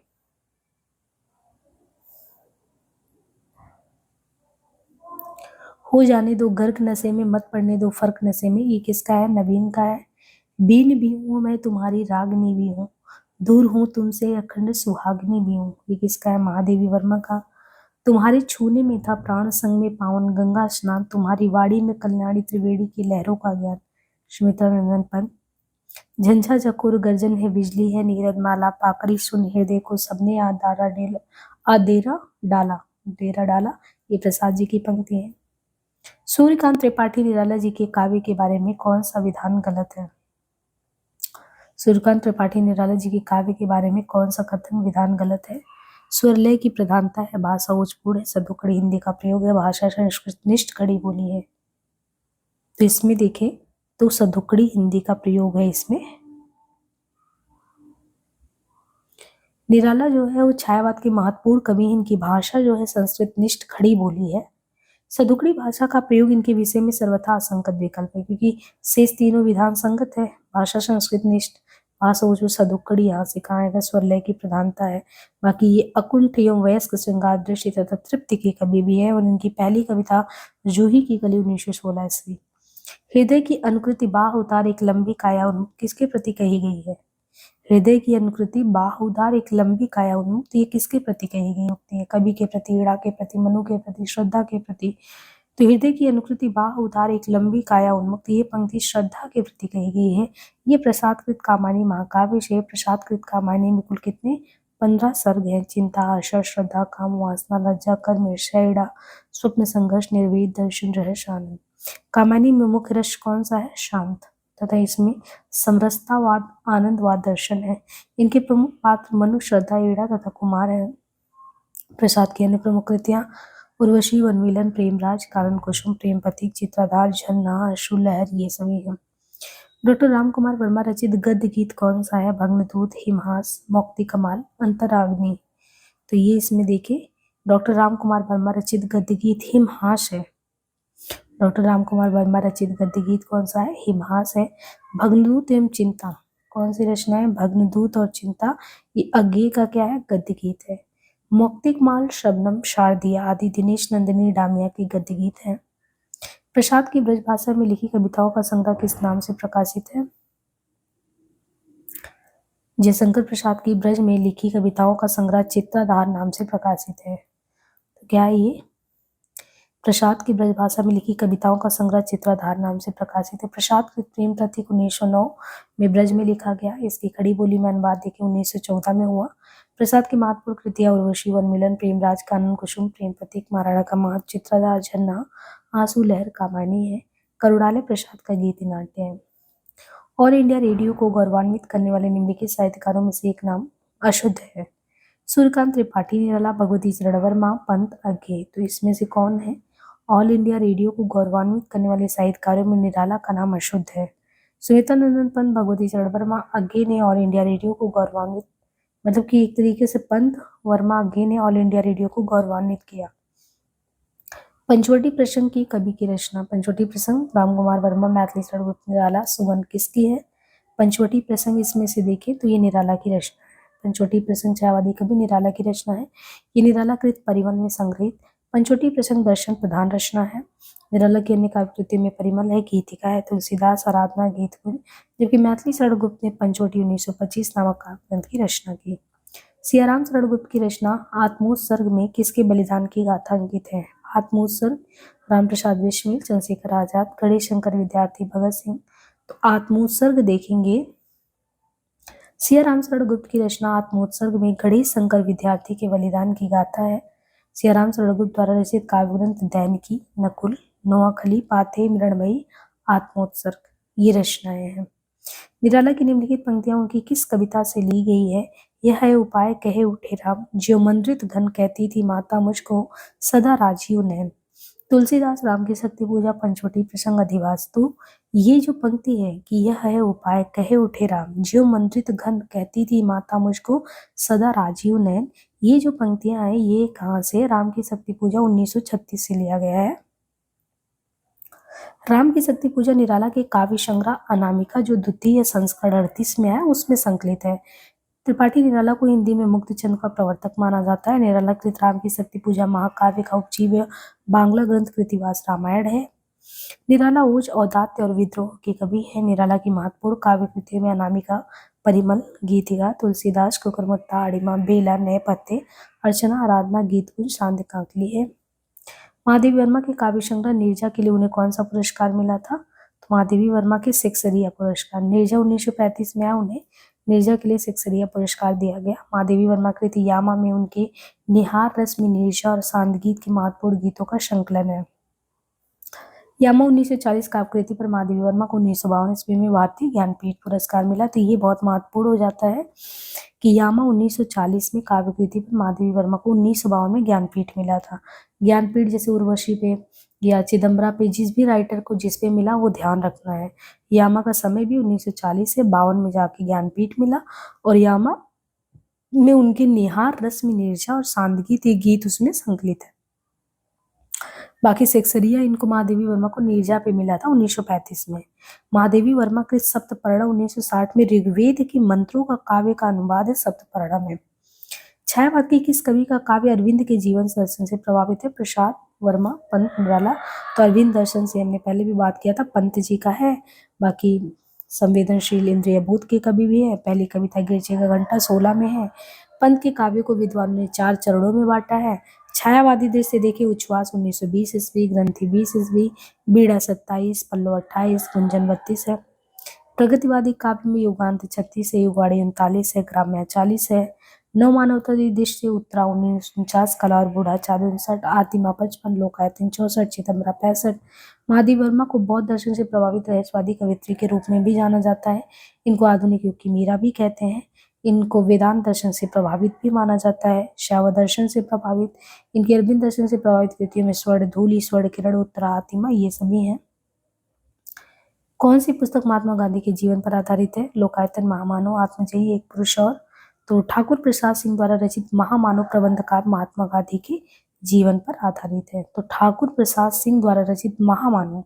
हो जाने दो गर्क नशे में, मत पड़ने दो फर्क नशे में, ये किसका है? नवीन का है। बीन भी हूँ मैं तुम्हारी रागनी भी हूँ, दूर हूँ तुमसे अखंड सुहागनी भी हूँ, ये किसका है? महादेवी वर्मा का। तुम्हारे छूने में था प्राण, संग में पावन गंगा स्नान, तुम्हारी वाड़ी में कल्याणी त्रिवेणी की लहरों का ज्ञान, सुमित्रा नंदन पंत। झंझा झकोर गर्जन है बिजली है नीरद माला, पाकरी सुन हृदय को सबने आदेरा डाला, डेरा डाला, ये प्रसाद जी की पंक्ति है। सूर्यकांत त्रिपाठी निराला जी के काव्य के बारे में कौन सा विधान गलत है? सूर्यकांत त्रिपाठी निराला जी के काव्य के बारे में कौन सा कथन विधान गलत है? स्वरलय की प्रधानता है, भाषा ओजपूर्ण है, सदुकड़ी हिंदी का प्रयोग है, भाषा संस्कृतनिष्ठ खड़ी बोली है। तो इसमें देखें तो सदुकड़ी हिंदी का प्रयोग है इसमें। निराला जो है वो छायावाद के महत्वपूर्ण कवि हैं, इनकी भाषा जो है संस्कृतनिष्ठ खड़ी बोली है। सदुकड़ी भाषा का प्रयोग इनके विषय में सर्वथा असंगत विकल्प है, क्योंकि शेष तीनों विधान संगत है। भाषा संस्कृतनिष्ठ, भाषा वो जो सदुकड़ी यहाँ से कहाँ आएगा, स्वरलय की प्रधानता है। बाकी ये अकुंठ एवं वयस्क श्रृंगार दृष्टि तथा तृप्ति के कवि भी है, और इनकी पहली कविता जूही की कली 1916 ईस्वी। हृदय की अनुकृति बाह उतार एक लंबी काया उन्मुख किसके प्रति कही गई है? हृदय की अनुकृति बाह उदार एक लंबी काया उन्मुक्त, ये किसके प्रति कही गई उक्ति है? कवि के प्रति, इड़ा के प्रति, मनु के प्रति, श्रद्धा के प्रति। तो हृदय की अनुकृति बाह उदार एक लंबी काया उन्मुक्त, ये पंक्ति श्रद्धा के प्रति कही गई है। ये प्रसादकृत कामायनी महाकाव्य से। प्रसादकृत कामायनी में कुल कितने? 15 सर्ग हैं। चिंता, आशा, श्रद्धा, काम, वासना, लज्जा, कर्म, ईर्ष्या, इड़ा, स्वप्न, संघर्ष, निर्वेद, दर्शन, रहस्य, आनंद। कामायनी में मुख्य रस कौन सा है? शांत। तथा इसमें समरसतावाद, आनंदवाद दर्शन है। इनके प्रमुख पात्र मनु, श्रद्धा, इड़ा तथा कुमार है। प्रसाद की अन्य प्रमुख कृतियां उर्वशी, वनमिलन, प्रेमराज, कारण कुसुम, प्रेम प्रतीक, चित्राधार, झरना, अश्रु लहर, ये सभी है। डॉक्टर राम कुमार वर्मा रचित गद्य गीत कौन सा है? भग्नदूत, हिमहास, मौक्ति कमाल, अंतराग्नि। तो ये इसमें देखिए डॉक्टर राम कुमार वर्मा रचित गद्य गीत हिमहास है। डॉक्टर राम कुमार वर्मा रचित गद्य गीत कौन सा है? हिमहास है। भग्नदूत एवं चिंता कौन सी रचना है? भग्नदूत और चिंता, ये अज्ञेय का क्या है? गद्य गीत है। मौक्तिकमाल, शबनम, शारदिया आदि दिनेश नंदिनी डामिया के गद्य गीत हैं। प्रसाद की ब्रजभाषा में लिखी कविताओं का संग्रह किस नाम से प्रकाशित है? जयशंकर प्रसाद की ब्रज में लिखी कविताओं का संग्रह चित्राधार नाम से प्रकाशित है। तो क्या है ये? प्रसाद की ब्रजभाषा में लिखी कविताओं का संग्रह चित्राधार नाम से प्रकाशित है। प्रसाद कृत प्रेम प्रतीक 1909 में ब्रज में लिखा गया। इसकी खड़ी बोली में अनुवाद देखिए 1914 में हुआ। प्रसाद की महत्वपूर्ण कृतियां उर्वशी, वनमिलन, प्रेमराज, कानन कुसुम, प्रेम प्रतीक, महाराणा का महत, चित्राधार, झरना, आंसू लहर, कामायनी है। करुणालय प्रसाद का गीति नाट्य है। ऑल इंडिया रेडियो को गौरवान्वित करने वाले निम्नलिखित साहित्यकारों में से एक नाम अशुद्ध है। सूर्यकांत त्रिपाठी, निराला, भगवती चरण वर्मा, पंत, अज्ञेय। तो इसमें से कौन है? ऑल इंडिया रेडियो को गौरवान्वित करने वाले साहित्यकारों में निराला का नाम अशुद्ध है। सुमित्रा नंदन पंत, भगवती चरण वर्मा, अज्ञेय ने ऑल इंडिया रेडियो को गौरवान्वित, मतलब कि एक तरीके से पंत, वर्मा, अज्ञेय ने ऑल इंडिया रेडियो को गौरवान्वित किया। पंचवटी प्रसंग की कवि की रचना। पंचवटी प्रसंग राम कुमार वर्मा, मैथिली शरण गुप्त, निराला, सुमन किसकी है? पंचवटी प्रसंग इसमें से देखें तो ये निराला की रचना है। पंचवटी प्रसंग छायावादी कवि निराला की रचना है। ये निराला कृत परिमल में संग्रहित पंचवटी प्रसंग दर्शन प्रधान रचना है। निराला की अन्य काव्य कृतियों में परिमल है, गीतिका है, तुलसीदास, आराधना, गीतकुंज, जबकि मैथिली शरण गुप्त ने पंचवटी 1925 नामक काव्य ग्रंथ की रचना की। सियाराम शरण गुप्त की रचना आत्मोत्सर्ग में किसके बलिदान की गाथा अंकित है? आत्मोत्सर्ग राम प्रसाद बिस्मिल, चंद्रशेखर आजाद, गणेश शंकर विद्यार्थी, भगत सिंह। तो आत्मोत्सर्ग देखेंगे सियाराम शरण गुप्त की रचना आत्मोत्सर्ग में गणेश शंकर विद्यार्थी के बलिदान की गाथा है। सियाराम शरण गुप्त द्वारा रचित काव्य ग्रंथ दैनिकी, नकुल, नोआखली, पाथे, मृणमयी, आत्मोत्सर्ग, ये रचनाएं हैं। निराला की निम्नलिखित पंक्तियां उनकी किस कविता से ली गई है? यह है उपाय कहे उठे राम, ज्यों मंद्रित घन कहती थी माता मुझको सदा राजीव नैन। तुलसीदास, राम की शक्ति पूजा, पंचवटी प्रसंग, अधिवास। तो ये जो पंक्ति है कि यह है उपाय कहे उठे राम, ज्यों मंद्रित घन कहती थी माता मुझको सदा राजीव नैन, ये जो पंक्तियां हैं ये कहाँ से? राम की शक्ति पूजा 1936 से लिया गया है। राम की शक्ति पूजा निराला के काव्य संग्रह अनामिका जो द्वितीय संस्करण 38 में है उसमें संकलित है। त्रिपाठी निराला को हिंदी में मुक्तचंद का प्रवर्तक माना जाता है। निराला कृत राम की शक्ति पूजा महाकाव्य का उपजीव्य बांग्ला ग्रंथ कृतिवास रामायण है। निराला ओज औदात्य और विद्रोह के कवि है। निराला की महत्वपूर्ण काव्य कृतियों में अनामिका, परिमल, गीतिका, तुलसीदास, कुकुरमुत्ता, आड़िमा, बेला, नए पत्ते, अर्चना, आराधना, गीतकुंज, सांध्य कांकली है। महादेवी वर्मा के काव्य संग्रह नीरजा के लिए उन्हें कौन सा पुरस्कार मिला था? तो महादेवी वर्मा के सेक्सरिया पुरस्कार। नीरजा 1935 में आया, उन्हें नीरजा के लिए सेक्सरिया पुरस्कार दिया गया। महादेवी वर्मा कृति यामा में उनके निहार, रश्मि, नीरजा और सांदगीत के महत्वपूर्ण गीतों का संकलन है। यामा 1940 काव्य कृति पर महादेवी वर्मा को 1952 ईस्वी में भारतीय ज्ञानपीठ पुरस्कार मिला। तो ये बहुत महत्वपूर्ण हो जाता है कि यामा 1940 में काव्य कृति पर महादेवी वर्मा को 1952 में ज्ञानपीठ मिला था। ज्ञानपीठ जैसे उर्वशी पे या चिदम्बरा पे जिस भी राइटर को जिस पे मिला वो ध्यान रखना है। यामा का समय भी 1940 से 52 में जाके ज्ञानपीठ मिला और यामा में उनके निहार, रश्मि, नीरजा और सांदगीत ये गीत उसमें संकलित है। बाकी सेक्सरिया इनको महादेवी वर्मा को नीरजा पे मिला था 1935 में। महादेवी वर्मा कृत सप्तपर्णा 1960 में ऋग्वेद के मंत्रों का काव्य का अनुवाद है सप्तपर्णा में। छायावाद के किस कवि का काव्य अरविंद के जीवन दर्शन से प्रभावित है? प्रसाद वर्मा, पंत, निराला। तो अरविंद दर्शन से हमने पहले भी बात किया था, पंत जी का है। बाकी संवेदनशील इंद्रिय भूत के कवि भी है। पहली कविता गिरजे का घंटा 16 में है। पंत के काव्य को विद्वानों ने 4 चरणों में बांटा है। छायावादी दृष्टि से देखिए उच्छ्वास 1920 ईस्वी, ग्रंथि 20 ईस्वी, बीड़ा 27, पल्लव 28, गुंजन 32 है। प्रगतिवादी काव्य में युगांत 36 है, युगवाणी 39 है, ग्राम्य 40 है। नव मानवतावादी दृष्टि से उत्तरा 1949, कला और बूढ़ा 459, आतिमा 55, लोकायतन 64, चिदम्बरा 65। महादेवी वर्मा को बौद्ध दर्शन से प्रभावित रहस्यवादी कवित्री के रूप में भी जाना जाता है। इनको आधुनिक युग की मीरा भी कहते हैं। इनको वेदांत दर्शन से प्रभावित भी माना जाता है, शैव दर्शन से प्रभावित। इनकी अरविंद दर्शन से प्रभावित कृतियों में स्वर्ण धूलि, स्वर्ण किरण, उत्तरा, आतिमा ये सभी हैं। कौन सी पुस्तक महात्मा गांधी के जीवन पर आधारित है? लोकायतन, महामानव, आत्मजयी, एक पुरुष और। तो ठाकुर प्रसाद सिंह द्वारा रचित महामानव प्रबंध काव्य महात्मा गांधी के जीवन पर आधारित है। तो ठाकुर प्रसाद सिंह द्वारा रचित महामानव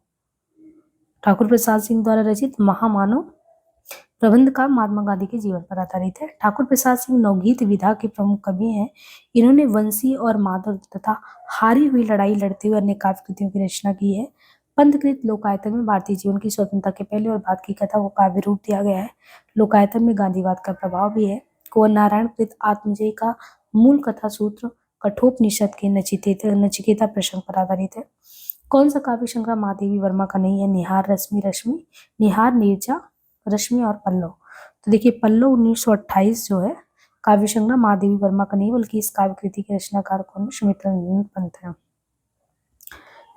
प्रबंध काव्य महात्मा गांधी के जीवन पर आधारित है। ठाकुर प्रसाद सिंह नवगीत विधा के प्रमुख कवि हैं। इन्होंने वंशी और माधव तथा हारी हुई लड़ाई लड़ते हुए अन्य काव्य कृतियों की रचना की है। पंथकृत लोकायतन में भारतीय जीवन की स्वतंत्रता के पहले और बाद की कथा को काव्य रूप दिया गया है। लोकायतन में गांधीवाद का प्रभाव भी है। कुंवर नारायण कृत आत्मजय का मूल कथा सूत्र कठोपनिषद के नचिकेता प्रसंग पर आधारित है। कौन सा काव्य संग्रह महादेवी वर्मा का नहीं है? निहार, निहार, नीरजा, रश्मि और पल्लव। तो देखिए पल्लव 1928 जो है काव्य संग्रह महादेवी वर्मा का नहीं, बल्कि इस काव्य कृति के रचनाकार कौन? सुमित्रा नंदन पंत है।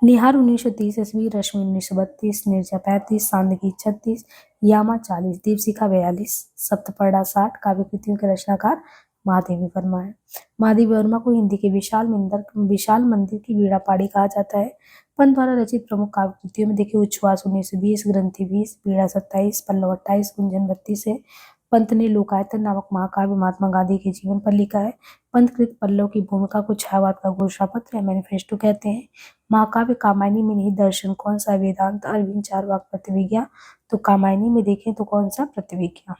निहार 1930 ईस्वी, रश्मि 1932, नीरजा 35, सांदगी 36, यामा 40, दीपशिखा 42, सप्तपर्णा 60। काव्य कृतियों के रचनाकार महादेवी वर्मा है। महादेवी वर्मा को हिंदी के विशाल मंदिर की बीड़ा पाड़ी कहा जाता है। पंत द्वारा रचित प्रमुख काव्य कृतियों में देखिए उच्छ्वास 1920, ग्रंथि 20, बीड़ा 27, पल्लव 28, गुंजन 32 है। पंत ने लोकायतन नामक महाकाव्य महात्मा गांधी के जीवन पर लिखा है। पंतकृत पल्लव की भूमिका को छायावाद का घोषणा पत्र या मैनिफेस्टो कहते हैं। महाकाव्य कामायनी में निहित दर्शन कौन सा? वेदांत, अरविंद, चारवाक, प्रतिविज्ञा। तो कामायनी में देखें तो कौन सा? प्रतिविज्ञा।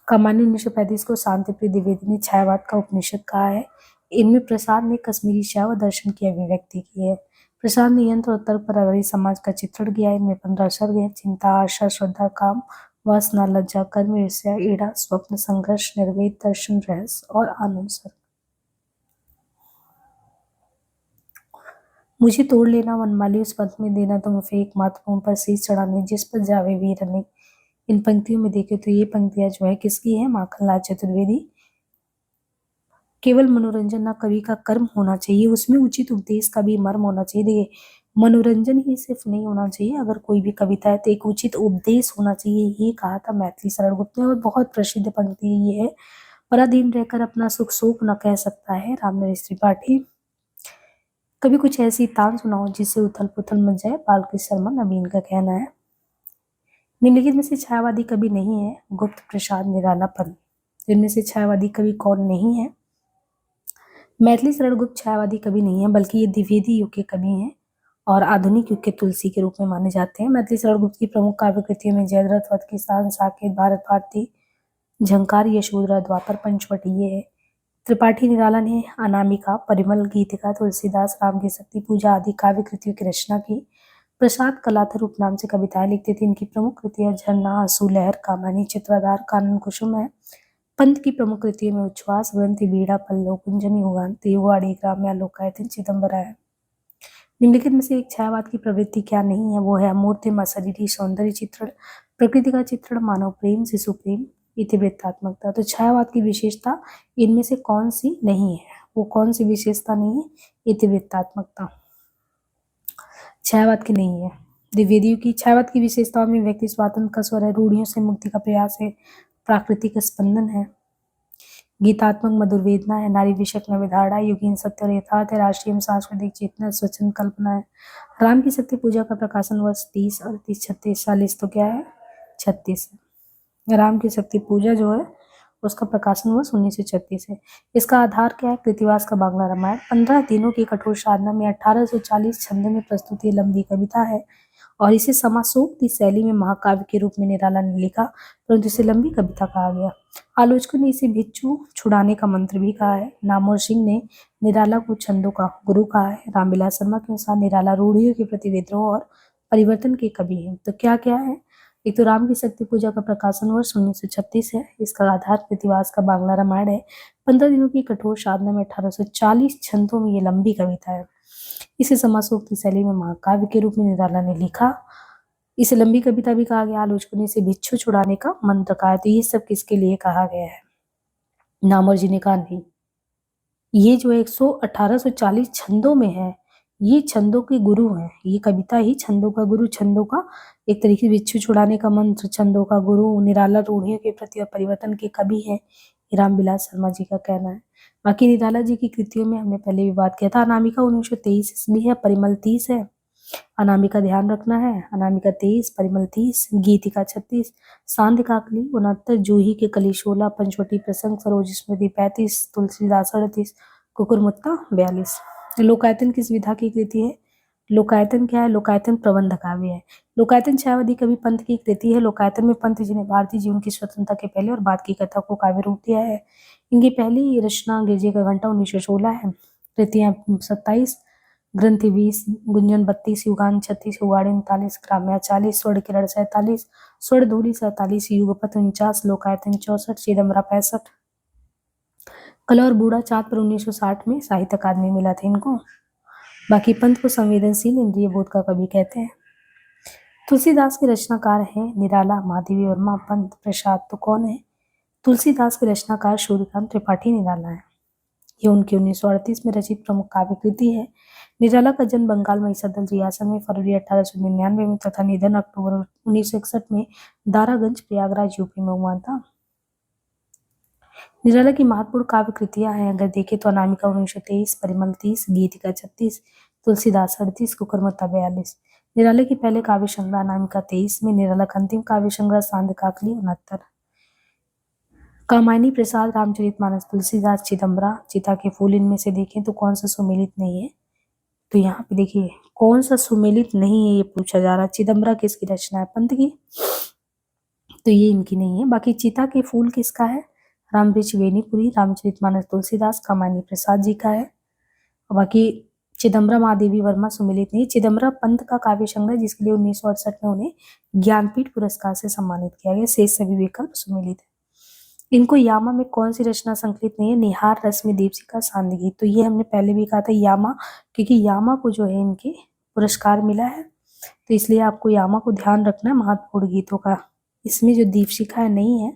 कामायनी 1935 को शांतिप्रिय द्विवेदी ने छायावाद का उपनिषद कहा है। इनमें प्रसाद ने कश्मीरी शैव दर्शन की अभिव्यक्ति की है। प्रसाद ने यंत्र और तर्क पर आधारित समाज का चित्रण किया है। इनमें 15 सर्ग है: चिंता, आशा, श्रद्धा, काम, वासना, लज्जा, कर्म, ईर्ष्या, ईड़ा, स्वप्न, संघर्ष, निर्वेद, दर्शन, रहस्य और आनंद सर्ग। मुझे तोड़ लेना वनमाली उस पंथ में देना तुम फे एक मातृभूमि पर शीश चढ़ाने जिस पर जावे वीर नहीं। इन पंक्तियों में देखे तो ये पंक्तियां जो है किसकी है? माखनलाल चतुर्वेदी। केवल मनोरंजन ना कवि का कर्म होना चाहिए, उसमें उचित उपदेश का भी मर्म होना चाहिए। देखिए मनोरंजन ही सिर्फ नहीं होना चाहिए, अगर कोई भी कविता है तो एक उचित उपदेश होना चाहिए, ये कहा था मैथिली शरण गुप्त ने। और बहुत प्रसिद्ध पंक्ति ये है, पराधीन रहकर अपना सुख शोक न कह सकता है, रामनरेश त्रिपाठी। कभी कुछ ऐसी तान सुनाओ जिससे उथल पुथल मच जाए, बालकृष्ण शर्मा नवीन का कहना है। निम्नलिखित में से छायावादी कवि नहीं है? गुप्त, प्रसाद, निराला, पंत। इनमें से छायावादी कवि कौन नहीं है? मैथिली शरण गुप्त छायावादी कवि नहीं है, बल्कि ये द्विवेदी युग के कवि हैं और आधुनिक युग के तुलसी के रूप में माने जाते हैं। मैथिली शरण गुप्त की प्रमुख काव्य कृतियों में जयद्रथ, वध किसान, साकेत, भारत भारती, झंकार, यशोधरा, द्वापर, पंचवटी ये है। त्रिपाठी निराला ने अनामिका, परिमल, गीतिका, तुलसीदास, राम की शक्ति पूजा आदि काव्य कृतियों की रचना की। प्रसाद कलाधर उपनाम से कविताएं लिखते थे। इनकी प्रमुख कृतियां झरना, आंसू, लहर, कामानी, चित्राधार, कानन कुसुम है। पंत की प्रमुख कृतियों में उच्छ्वास, ग्रंथि, बीड़ा, पल्लव, कुंजनी, युगांत, युगाड़ी, ग्राम्या, लोकायतन, चिदंबरा है। निम्नलिखित में से एक छायावाद की प्रवृत्ति क्या नहीं है? वो है अमूर्तिम, अशरीरी, सौंदर्य चित्रण, प्रकृति का चित्रण, मानव प्रेम, शिशु प्रेम, इतिवृत्तात्मकता। तो छायावाद की विशेषता इनमें से कौन सी नहीं है? वो कौन सी विशेषता नहीं है? इतिवृत्तात्मकता छायावाद की नहीं है। द्विवेदियों की छायावाद की विशेषताओं में व्यक्ति स्वातंत्र का स्वर है, रूढ़ियों से मुक्ति का प्रयास है, प्राकृतिक स्पंदन है, गीतात्मक मधुर वेदना है, नारी विषयक नविधारणा, युगीन सत्य और यथार्थ है, राष्ट्रीय एवं सांस्कृतिक चेतना, स्वच्छंद कल्पना है। राम की शक्ति पूजा का प्रकाशन वर्ष 30, 38, 36, 40 तो क्या है? 36 है। राम की शक्ति पूजा जो है उसका प्रकाशन वर्ष 1936 है। इसका आधार क्या है? कृतिवास का बांग्ला रामायण। 15 दिनों की कठोर साधना में 1840 छंद में प्रस्तुत ये लंबी कविता है और इसे समासोक्ति शैली में महाकाव्य के रूप में निराला ने लिखा, परंतु इसे लंबी कविता कहा गया। आलोचकों ने इसे भिक्षु छुड़ाने का मंत्र भी कहा है। नामवर सिंह ने निराला को छंदों का गुरु कहा है। रामविलास शर्मा के अनुसार निराला रूढ़ियों के प्रति विद्रोह और परिवर्तन के कवि हैं। तो क्या क्या है? एक तो राम की शक्ति पूजा का प्रकाशन वर्ष 1936 है। इसका आधार कृतिवास का बांग्ला रामायण है। 15 दिनों की कठोर साधना में 1840 छंदों में ये लंबी कविता है। इसे समासोक्ति शैली में महाकाव्य के रूप में निराला ने लिखा। इसे लंबी कविता भी कहा गया। आलोचकों ने इसे भिक्षु छुड़ाने का मंत्र कहा है। तो ये सब किसके लिए कहा गया है? नामवर जी ने कहा नहीं, ये जो 1840 छंदों में है, ये छंदों के गुरु हैं। ये कविता ही छंदों का गुरु, छंदों का एक तरीके से भिक्षु छुड़ाने का मंत्र, छंदों का गुरु, निराला रूढ़ियों के प्रति और परिवर्तन के कवि है, रामविलास शर्मा जी का कहना है। बाकी निराला जी की कृतियों में हमने पहले भी बात किया था। अनामिका 1923 ईस्वी है, परिमल 30 है। अनामिका ध्यान रखना है, अनामिका 23, परिमल 30, गीतिका 36, सांध्य काकली 69, जूही के कली 16, पंचवटी प्रसंग, सरोज स्मृति 35, तुलसीदास 38, कुकुरमुत्ता 42। लोकायतन किस विधा की कृति है? लोकायतन क्या है? लोकायतन प्रबंध काव्य है। लोकायतन छायावादी कवि पंत की कृति है। लोकायतन में पंत जी ने भारतीय जीवन की स्वतंत्रता के पहले और बाद की कथा को काव्य रूप दिया है। इनकी पहली रचना गिरजे का घंटा 1916 है। कृतियां 27, ग्रंथि 20, गुंजन 32, युगान 36, युगाड़ी 39, ग्राम्या 40, स्वर्ण किरण 47, स्वर्ण धूली 47, युगपथ 49, लोकायतन 64, चिदंबरा 65। कला और बूढ़ा चाँद पर 1960 में साहित्य अकादमी मिला था इनको। बाकी पंत को संवेदनशील इंद्रिय बोध का कवि कहते हैं। तुलसीदास के रचनाकार हैं निराला, महादेवी वर्मा, पंत, प्रसाद। तो कौन है? तुलसीदास के रचनाकार सूर्यकांत त्रिपाठी निराला है। ये उनकी 1938 में रचित प्रमुख काव्य कृति है। निराला का जन्म बंगाल में सदल रियासत में फरवरी 1899 में तथा निधन अक्टूबर 1961 में दारागंज प्रयागराज यूपी में हुआ था। निराला की महत्वपूर्ण काव्य कृतियां हैं अगर देखें तो अनामिका 1923, परिमल 30, गीतिका 36, तुलसीदास 38, कुकुरमुत्ता 42। निराला की पहले काव्य संग्रह अनामिका 23 में, निराला का अंतिम काव्य संग्रह सांध्य काकली 69। कामायनी, प्रसाद, रामचरितमानस, तुलसीदास, चिदंबरा, चिता के फूल, इनमें से देखें तो कौन सा सुमेलित नहीं है? तो यहाँ पे देखिए कौन सा सुमेलित नहीं है ये पूछा जा रहा है। चिदंबरा किसकी रचना है? पंत की। तो ये इनकी नहीं है। बाकी चिता के फूल किसका है? रामवृक्ष वेणीपुरी, रामचरितमानस तुलसीदास, कामायनी प्रसाद जी का है। और बाकी चिदंबरा महादेवी वर्मा सुमेलित नहीं। चिदंबरा पंत का काव्य संग्रह जिसके लिए 1968 में उन्हें ज्ञानपीठ पुरस्कार से सम्मानित किया गया। शेष सभी विकल्प सुमेलित है। इनको यामा में कौन सी रचना संकलित नहीं है? निहार, रश्मि, दीपशिखा, सांध्य गीत। तो ये हमने पहले भी कहा था यामा, क्योंकि यामा को जो है इनके पुरस्कार मिला है, तो इसलिए आपको यामा को ध्यान रखना है महत्वपूर्ण गीतों का। इसमें जो दीपशिखा है नहीं है।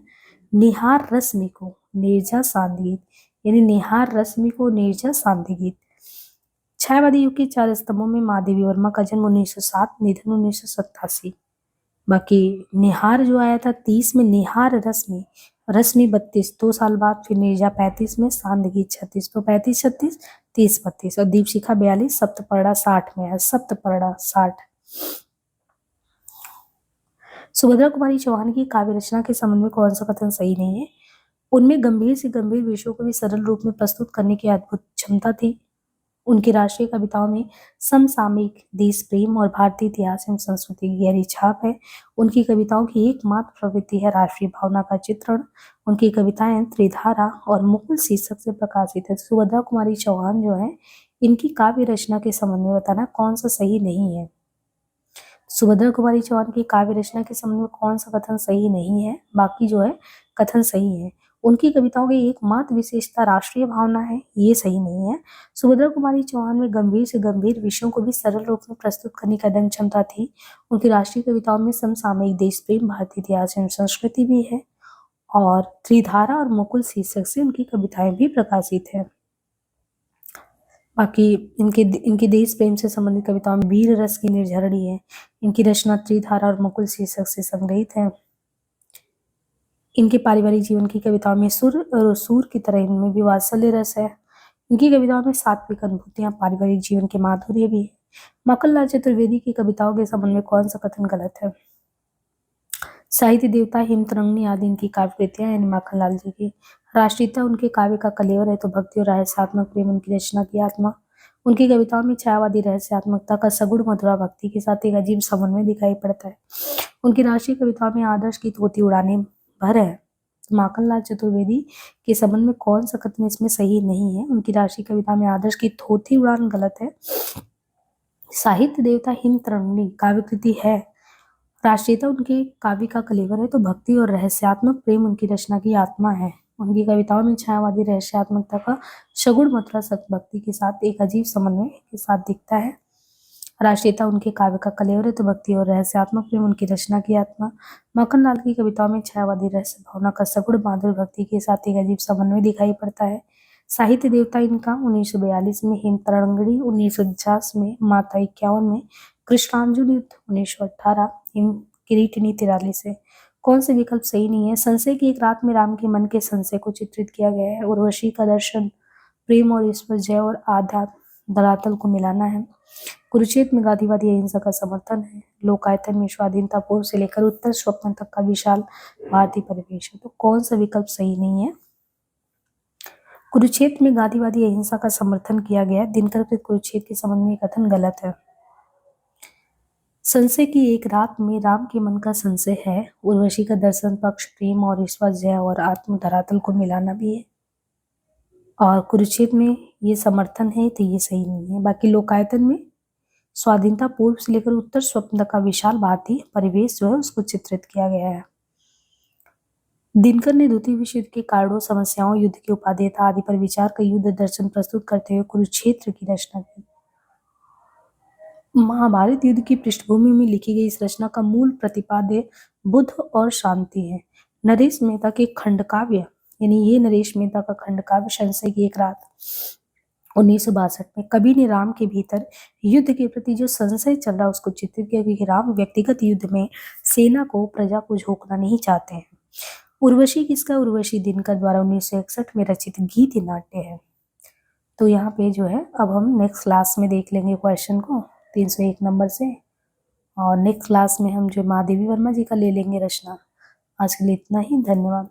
निहार रश्मि को निर्झा सांध्य गीत, यानी निहार रश्मि को निर्झा सांध्य गीत। छायावादी युग के 4 स्तंभों में महादेवी वर्मा का जन्म 1907, निधन 1987। बाकी निहार जो आया था 30 में, निहार रश्मि, रश्मि 32 2 साल बाद, फिर निर्जा 35 में, सांध्य गीत 36। तो 35 36 30 32 और दीपशिखा 42, सप्तपर्णा 60 में है। सप्तपर्णा 60। सुभद्रा कुमारी चौहान की काव्य रचना के संबंध में कौन सा कथन सही नहीं है? उनमें गंभीर से गंभीर विषयों को भी सरल रूप में प्रस्तुत करने की अद्भुत क्षमता थी। उनकी राष्ट्रीय कविताओं में समसामयिक, देश प्रेम और भारतीय इतिहास एवं संस्कृति की गहरी छाप है। उनकी कविताओं की एकमात्र प्रवृत्ति है राष्ट्रीय भावना का चित्रण। उनकी कविताएं त्रिधारा और मुकुल शीर्षक से प्रकाशित है। सुभद्रा कुमारी चौहान जो है, इनकी काव्य रचना के संबंध में बताना कौन सा सही नहीं है। सुभद्रा कुमारी चौहान की काव्य रचना के संबंध में कौन सा कथन सही नहीं है, बाकी जो है कथन सही है। उनकी कविताओं की एकमात्र विशेषता राष्ट्रीय भावना है, ये सही नहीं है। सुभद्रा कुमारी चौहान में गंभीर से गंभीर विषयों को भी सरल रूप में प्रस्तुत करने की अदम्य क्षमता थी। उनकी राष्ट्रीय कविताओं में समसामयिक, देश प्रेम, भारतीय इतिहास एवं संस्कृति भी है और त्रिधारा और मुकुल शीर्षक से उनकी कविताएं भी प्रकाशित है। बाकी इनके देश प्रेम से संबंधित कविताओं में वीर रस की निर्झरणी है। इनकी रचना त्रिधारा और मुकुल शीर्षक से संग्रहित है। इनके पारिवारिक जीवन की कविताओं में सुर और सूर की तरह इनमें भी वात्सल्य रस है। इनकी कविताओं में सात्विक अनुभूतियां, पारिवारिक जीवन के माधुर्य भी है। माखनलाल चतुर्वेदी की कविताओं के संबंध में कौन सा कथन गलत है? साहित्य देवता, हिमतरंगिणी आदि इनकी काव्य कृतियां यानी माखनलाल जी की। राष्ट्रीयता उनके काव्य का कलेवर है तो भक्ति और रहस्यात्मक प्रेम उनकी रचना की आत्मा। उनकी कविताओं में छायावादी रहस्यात्मकता का सगुण मधुरा भक्ति के साथ एक अजीब समन्वय दिखाई पड़ता है। उनकी राष्ट्रीय कविताओं में आदर्श की तोती उड़ाने भर है। माखनलाल चतुर्वेदी के संबंध में कौन सा कथन इसमें सही नहीं है? उनकी राष्ट्रीय कविता में आदर्श की थोथी उड़ान गलत है। साहित्य देवता हिमतरंगिणी काव्य कृति है। राष्ट्रीयता उनके काव्य का कलेवर है तो भक्ति और रहस्यात्मक प्रेम उनकी रचना की आत्मा है। उनकी कविताओं में छायावादी रहस्यात्मकता का सगुण मथुरा भक्ति के साथ एक अजीब समन्वय के साथ दिखता है। राष्ट्रीयता उनके काव्य का कलेवर है तो भक्ति और रहस्यात्मक प्रेम उनकी रचना की आत्मा। माखनलाल की कविताओं में छायावादी रहस्य भावना का सगुण माधुर भक्ति के साथ एक अजीब समन्वय दिखाई पड़ता है। साहित्य देवता इनका 1942 में, हिमतरंगिणी 1949 में, माता 51 में, कृष्णांजलि युद्ध 1918, किरीटिनी 43 है। कौन से विकल्प सही नहीं है? संशय की एक रात में राम के मन के संशय को चित्रित किया गया है। उर्वशी का दर्शन प्रेम और ईश्वर जय और आध्यात्म धरातल को मिलाना है। कुरुक्षेत्र में गांधीवादी अहिंसा का समर्थन है। लोकायतन में स्वाधीनता पूर्व से लेकर उत्तर स्वप्न तक का विशाल भारतीय परिवेश है। तो कौन सा विकल्प सही नहीं है? कुरुक्षेत्र में गांधीवादी अहिंसा का समर्थन किया गया। दिनकर के कुरुक्षेत्र के संबंध में कथन गलत है। संशय की एक रात में राम के मन का संशय है। उर्वशी का दर्शन पक्ष प्रेम और ईश्वर जय और आत्म धरातल को मिलाना भी है। और कुरुक्षेत्र में ये समर्थन है तो ये सही नहीं है। बाकी लोकायतन में स्वाधीनता पूर्व से लेकर उत्तर स्वप्न तक का विशाल भारतीय परिवेश जो है उसको चित्रित किया गया है। दिनकर ने द्वितीय विश्व युद्ध के कारणों, समस्याओं, युद्ध की उपादेयता आदि पर विचार कर युद्ध दर्शन प्रस्तुत करते हुए कुरुक्षेत्र की रचना की। महाभारत युद्ध की पृष्ठभूमि में लिखी गई इस रचना का मूल प्रतिपाद्य बुद्ध और शांति है। नरेश मेहता के खंडकाव्य यानी ये नरेश मेहता का खंडकाव्य संशय की एक रात 1962 में कवि ने राम के भीतर युद्ध के प्रति जो संशय चल रहा उसको चित्रित किया, क्योंकि राम व्यक्तिगत युद्ध में सेना को, प्रजा को झोंकना नहीं चाहते हैं। उर्वशी किसका? उर्वशी दिनकर द्वारा 1961 में रचित गीत नाट्य है। तो यहाँ पे जो है अब हम नेक्स्ट क्लास में देख लेंगे क्वेश्चन को 301 नंबर से, और नेक्स्ट क्लास में हम जो महादेवी वर्मा जी का ले लेंगे रचना। आज के लिए इतना ही, धन्यवाद।